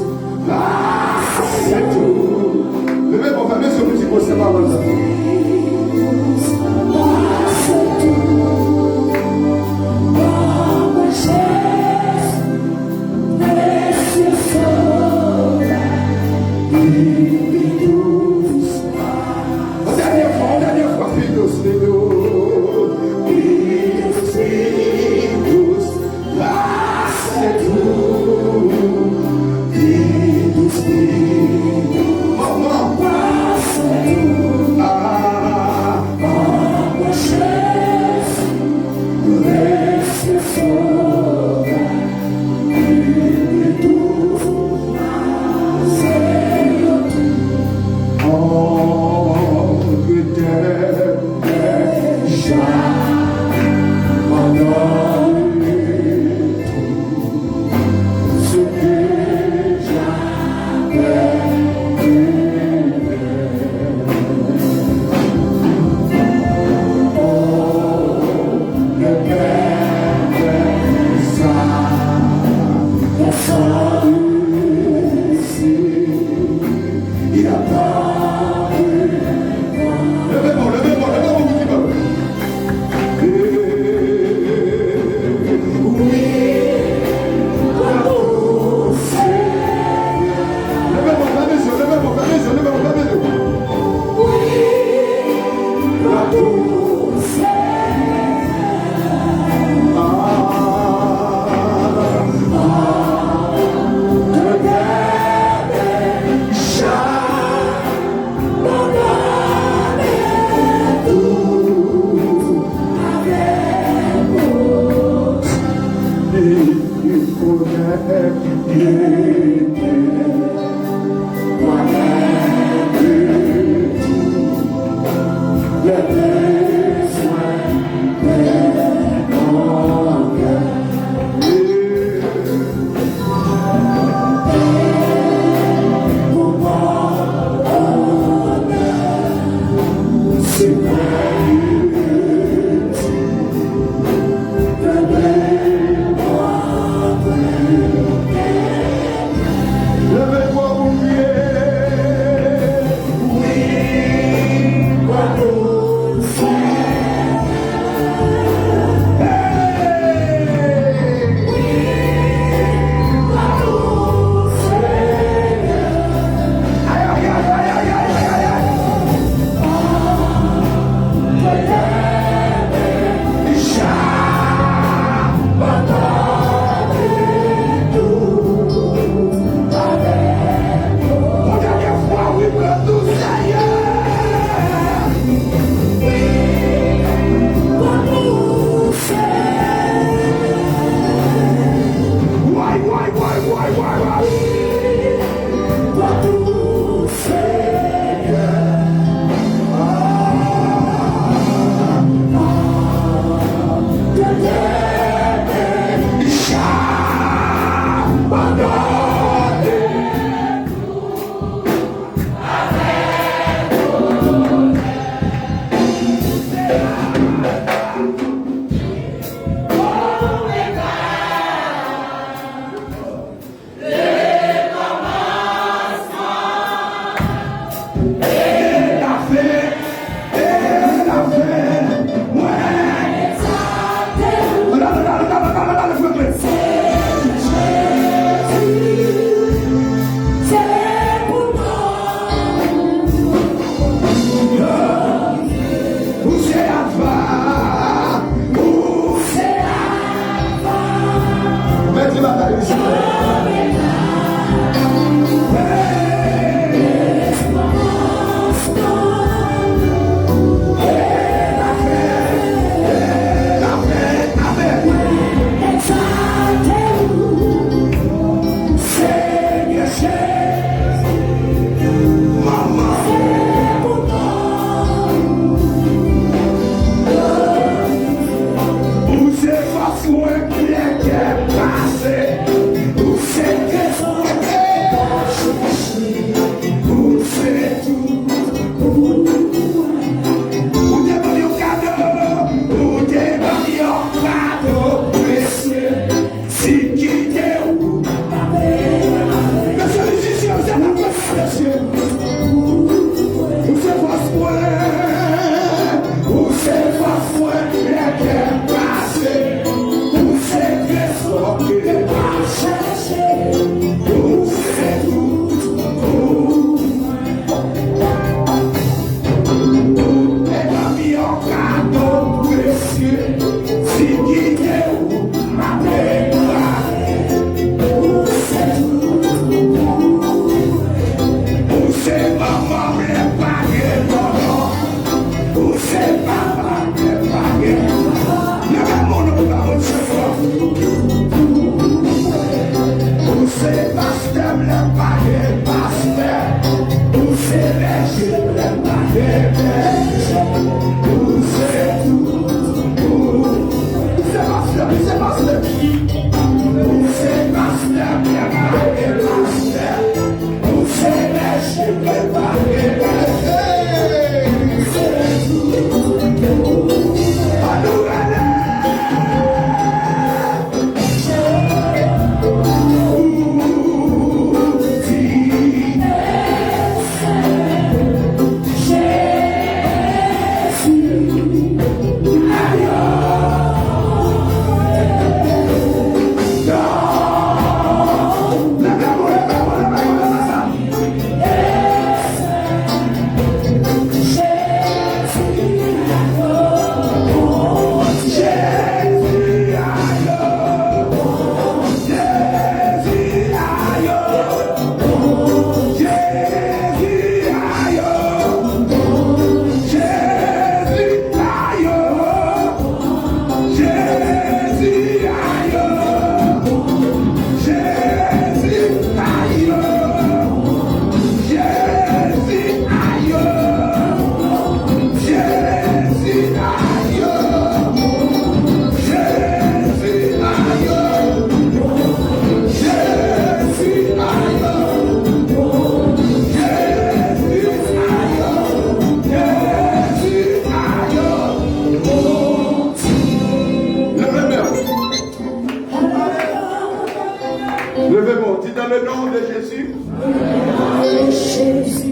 Levez-moi, dis dans le nom de Jésus.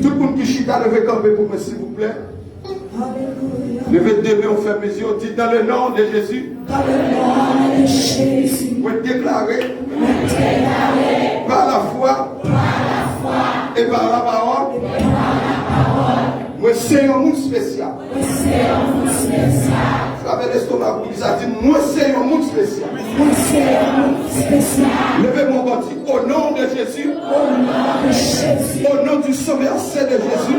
Tout le monde qui chita, levez camper pour moi, s'il vous plaît. Levez deux mains, on fait mes yeux, dis dans le nom de Jésus. Vous déclarez par la foi et par la parole. Moi, c'est un monde spécial. Avec l'estomac, il a dit, moi, c'est un monde spécial. Levez mon bâti au nom de Jésus. Au nom du Sauveur Saint de Jésus.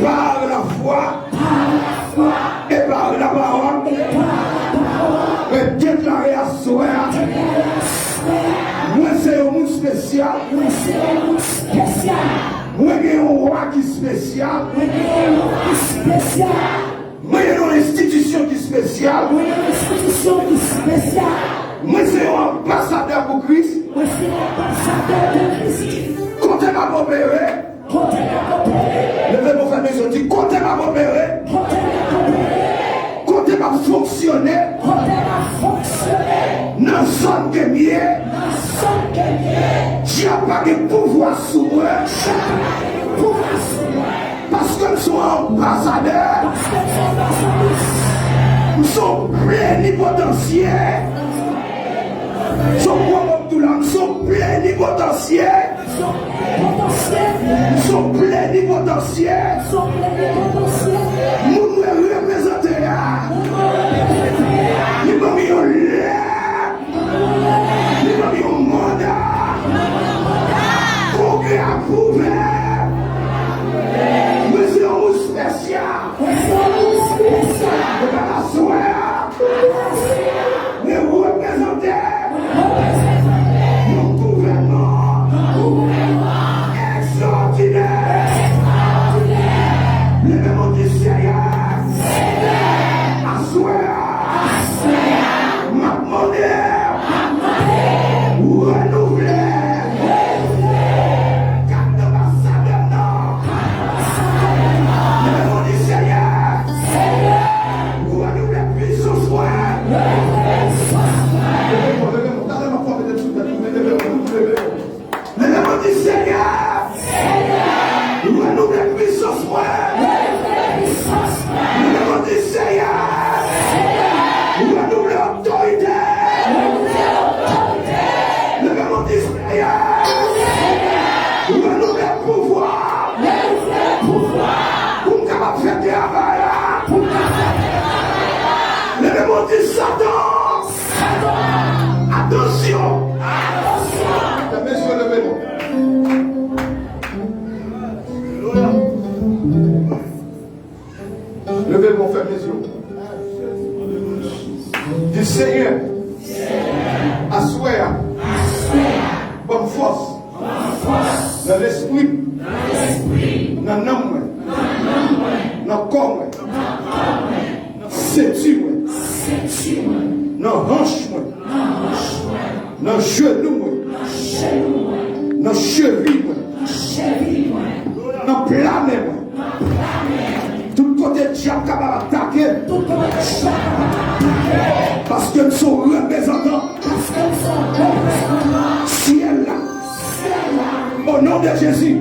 Par la foi et par la parole. Et déclarer à soi. Moi, c'est un monde spécial. Moi, j'ai un roi qui est spécial. Moi, j'ai une institution qui est spéciale. Moi, c'est un ambassadeur pour Christ. Comptez ma opérer. Levez mon frère, je dis, comptez ma opérer. Comptez ma fonctionner. Dans son guerrier. J'ai pas de pouvoir sur moi. Parce que nous sommes ambassadeurs. Nous sommes plénipotentiaires. Nous sommes plénipotentiaires. Nous sommes plénipotentiaires. Nous nous représentons. Nous avons mis un nous avons mis un mandat. Congrès approuvé. Monsieur un spécial. Nous représentons mon gouvernement extraordinaire. Le nom du Seigneur. Assoir. Ma monnaie. Renouveler. Attention! Messieurs, levez-vous. Levez mon frère, messieurs. Du Seigneur. Assoir. Bonne force. Dans l'esprit. Dans l'âme. Dans le corps. C'est-tu. Dans hanche. Dans genou. Dans cheville. Dans plané. Tout côté diable qui va attaquer. Parce que nous sommes représentants. Ciel là. Au nom de Jésus.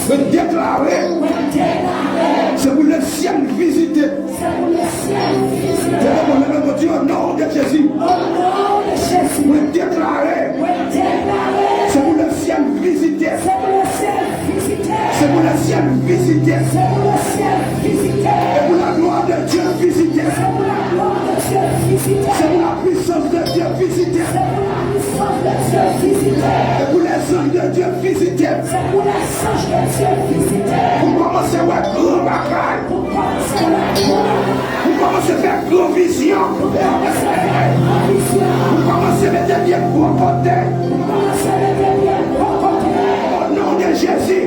Me déclarer. C'est pour le ciel visiter. Au nom de Jésus. Me déclarer. C'est pour le ciel visiter. C'est pour le ciel visiter. Et pour la gloire de Dieu visiter. C'est pour la puissance de Dieu visiter. Et pour les anges de Dieu visiter. Pour commencer à voir grand bagaille. Pour commencer à faire grand vision. Pour commencer à mettre des pieds pour côté. Au nom de Jésus.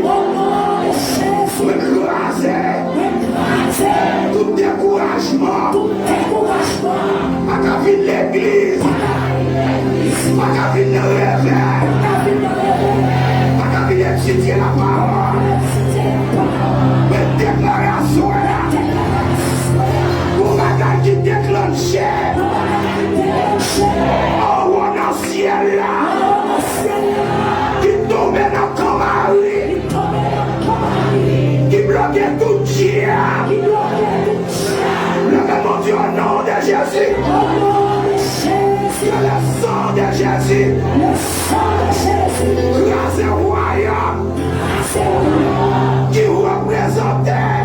Me croiser. Tout découragement. Pas qu'à vivre l'église. Pas qu'à vivre le réveil. Pas qu'à vivre étudier la parole. Me déclarer à soi. Pour bagaille qui déclenche. Oh, on a Jésus. Grâce au royaume qui représentait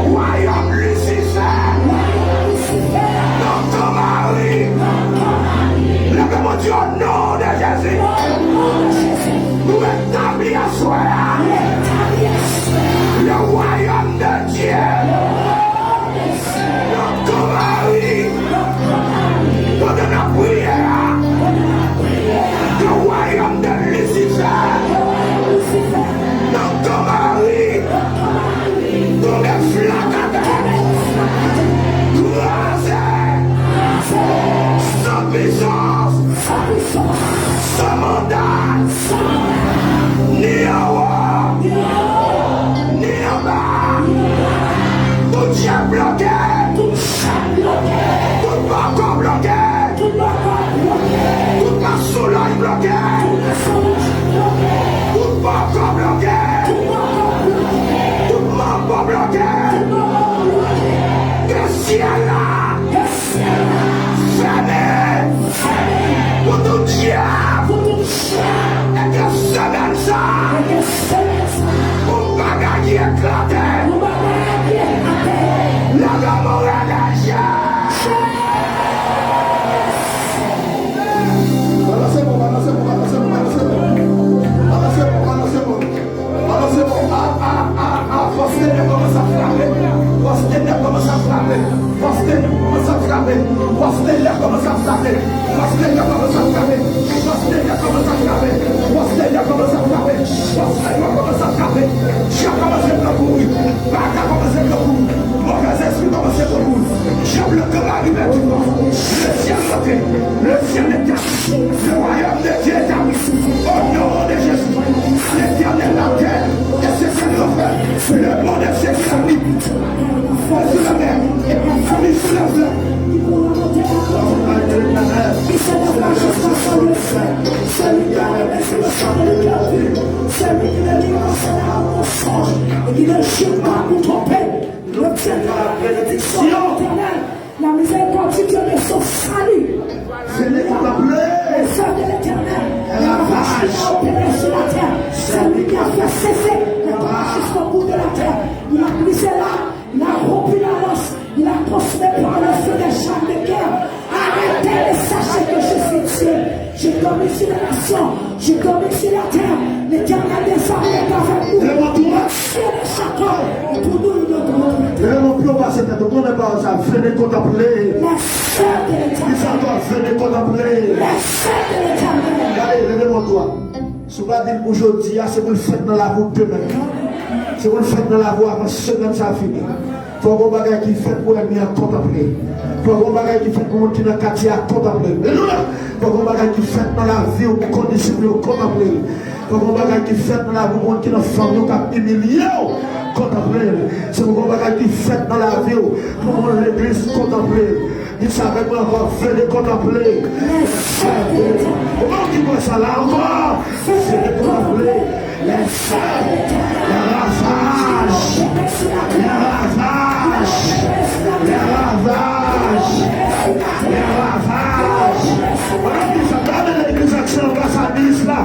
royaume Lucifer. Notre mari. Lève-moi Dieu au nom de Jésus. Nous établis à soi le royaume de Dieu. Notre mari. Pendant la prière. Le royaume de Lucifer. Notre mari. Dans les flaques. Grâce. Sans puissance, sans mandat, ni en haut, ni en bas. Tout Dieu bloqué, tout corps bloqué, tout ma soleil bloqué, tout mon corps bloqué, tout mon corps bloqué. Que ciel là. Pour tout diable, et que semaine ça, pour bagaille qui éclaté, la gamme relâche. Balancez-moi. Force-le commence à frapper. Force-le commence à frapper. Force-le commence à frapper. Force-le commence à frapper. Force-le commence à frapper. Force-le commence à frapper. Force-le commence à frapper. Force-le commence à frapper. J'ai commencé à courir. Bac a commencé à courir. Mauvais esprit commence à courir. J'ai le cœur arrivé du monde. Le ciel monté. Le ciel établi. Le royaume de Dieu établi. Au nom de Jésus. L'éternel la terre. Et c'est ce qu'il a fait. Le monde est sécurisé. Foi sur la mer. Et ma famille sur la fleur. Celui qui a remis sur le sang de l'éternel. Celui qui ne livre son âme au mensonge. Et qui ne jure pas pour tromper. L'obtiendra la bénédiction éternelle. La miséricorde de Dieu de son salut. C'est l'éternel. Le sang de l'éternel. La vache qui a opéré sur la terre. Celui qui a fait cesser les pages jusqu'au bout de la terre. Il a brisé là. Il a rompu la lance. Il a transmis par le feu des chars de guerre. Arrêtez et sachez que je suis Dieu. Je domine sur les nations. Je domine sur la terre. L'éternel des armées est avec nous. Ciel et chacun. Et pour nous, il doit nous. Le mot plus bas, c'est que tout le monde pas ça. Venez contempler. La sœur de l'éternel. Venez contempler. La sœur de l'éternel. Regardez, levez-moi toi. Si vous regardez aujourd'hui, c'est pour le faire dans la route demain. C'est pour le faire dans la voie avant semaine ça finit. Il faut qu'on bagaille qui fait pour l'ennemi à contempler. Il faut qu'on bagaille qui fait pour monter dans le quartier à contempler. Il faut qu'on bagaille qui fait dans la vie ou pour conditions à contempler. Il faut qu'on bagaille qui fait dans la vie ou qui dans la famille qui humilié contempler. C'est pour qu'on bagaille qui fait dans la vie ou pour l'église contempler. Il savait qu'on va venir contempler. Comment on dit quoi ça là encore? Venez contempler. Les feux, les ravages, les ravages, les ravages, les ravages. Voilà qui s'appelle l'église Action ambassadrice là.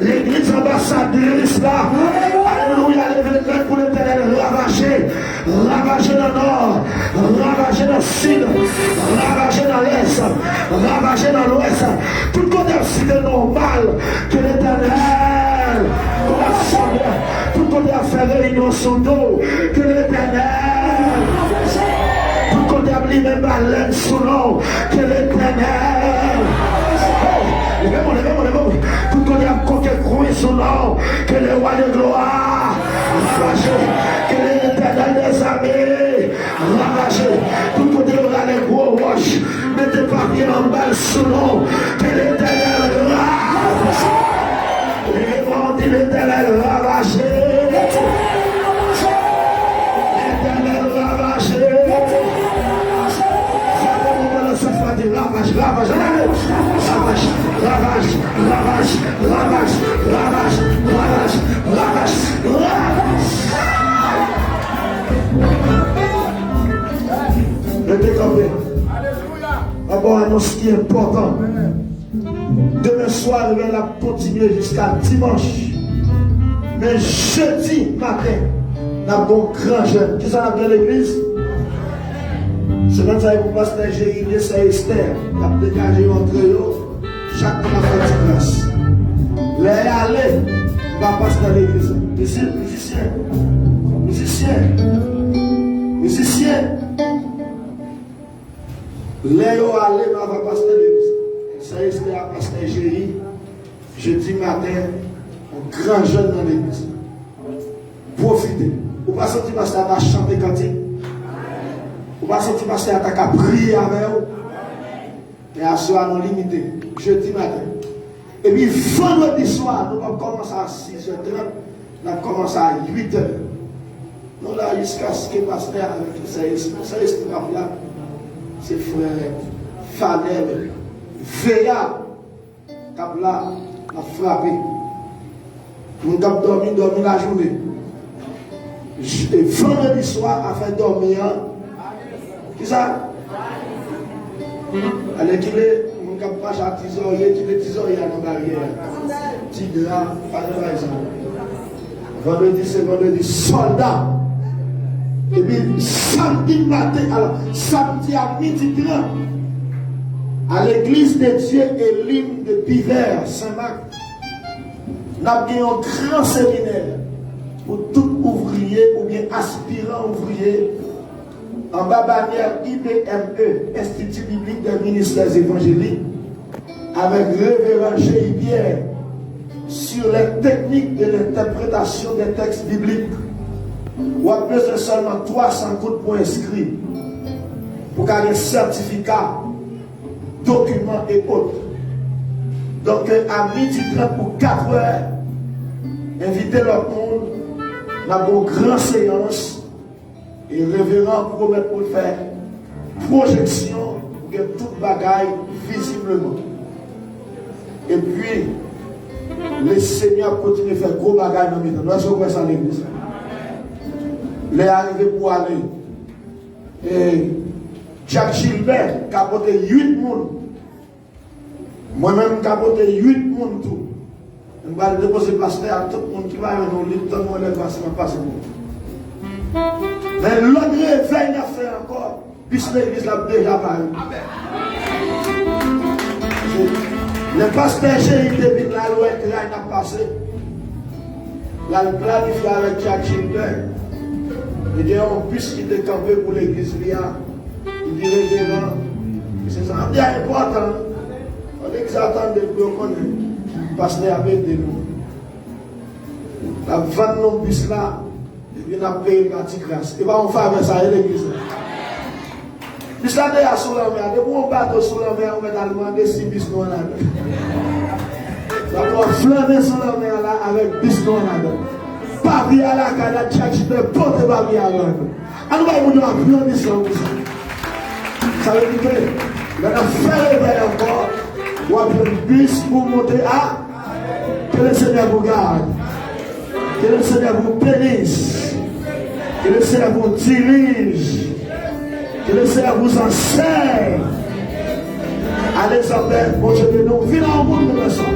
L'église ambassadrice là. Alléluia, l'évêque pour l'éternel ravager. Ravager dans le nord, ravager dans le sud, ravager dans l'est, ravager dans l'ouest. Tout le monde est normal que l'éternel. Tout le monde a fait réunion sous dos, que l'éternel. Tout le monde a mis même baleine sous l'eau, que l'éternel. Levez-moi. Tout le monde a coqué croué sous l'eau, que le roi de gloire. Ravagé, que l'éternel des armées. Ravagé, tout le monde a les gros roches, mettez pas bien en balle sous l'eau, que l'éternel ravagé. L'éternel ravagé. L'éternel ravagé. Ravage, ravage, ravage, ravage, ravage, ravage, ravage, ravage, ravage, ravage. Le décapé. D'abord, annonce qui est important. Demain soir, il va continuer jusqu'à dimanche. Mais jeudi matin, nous avons un grand jeûne. Qui ça dans l'église? C'est comme ça que vous pasteur Jérémie, c'est Esther. Nous avons dégagé entre eux. Chaque fois, nous avons une classe. Les aller, on va passer dans l'église. Musicien. Les aller, on va passer dans l'église. C'est Esther, pasteur Jérémie. Jeudi matin, un grand jeûne dans l'église. Profitez. Vous ne pas sentir pasteur à chanter cantique. Vous ne pas sentir pasteur à prier avec vous. Et à ce moment limité. Jeudi matin. Et puis vendredi soir, nous allons commencer à 6h30. Nous allons commencer à 8h. Nous là jusqu'à ce que le pasteur avec ces esclaves là, ses frères, Fanel, Veilla, cap là, a frappé. Nous avons dormi la journée. Et vendredi soir, a fait dormir. Qui ça? Allez, qu'il est, mon cap pas à 10h, qu'il est 10h dans la barrière. Tigra, pas de raison. Vendredi, c'est vendredi, soldat. Et puis, samedi matin, alors, samedi à midi 30, à l'église de Dieu et l'hymne de Biver, Saint-Marc, nous avons un grand séminaire pour tout ouvrier ou bien aspirant ouvrier en bas bannière IBME, Institut biblique des ministères évangéliques, avec révérend G.I. Pierre sur les techniques de l'interprétation des textes bibliques. Ou à besoin seulement 300 coups pour inscrire pour qu'il y ait un certificat, documents et autres. Donc à midi 30 pour 4 heures, invitez le monde, nous avons une grande séance et le révérend promet pour faire projection de toute bagaille visiblement. Et puis, le Seigneur continue à faire gros bagaille dans le temps. Nous avons ça à l'église. Les arrivés pour aller. Et Jacques Gilbert, qui a porté 8 personnes. Moi-même, qui a porté 8 personnes tout. Je vais déposer le pasteur à tout le monde qui va y avoir un livre, tout le monde va se passer. Mais l'autre réveil a fait encore, puisque l'église l'a déjà parlé. Le pasteur Jérémie David, la loi qui a passé, la planifié avec Jacques Gilbert. Il dit, on puisse quitter campé pour l'église, il dit, révérend, c'est ça, c'est important. On dit que ça attend de plus qu'on est, pasteur avec de nous. La vente non bus là, et puis on a payé une petite grâce. Et bien on fait avec ça à l'église. Bis là, il y a sur la mer, de bon bateau sur la mer, on va demander si bis nous en a. On va flammer sur la mer là avec bis nous en a. Papi à la canne, tchatchi de porte papi à l'heure. Alors, on va applaudir ça veut dire que, on a fait réveil encore, on va prendre un bus pour monter à. Que le Seigneur vous garde, que le Seigneur vous bénisse, que le Seigneur vous dirige, que le Seigneur vous enseigne. Allez, Isabelle, bon Dieu de nous, viens en monde de leçon.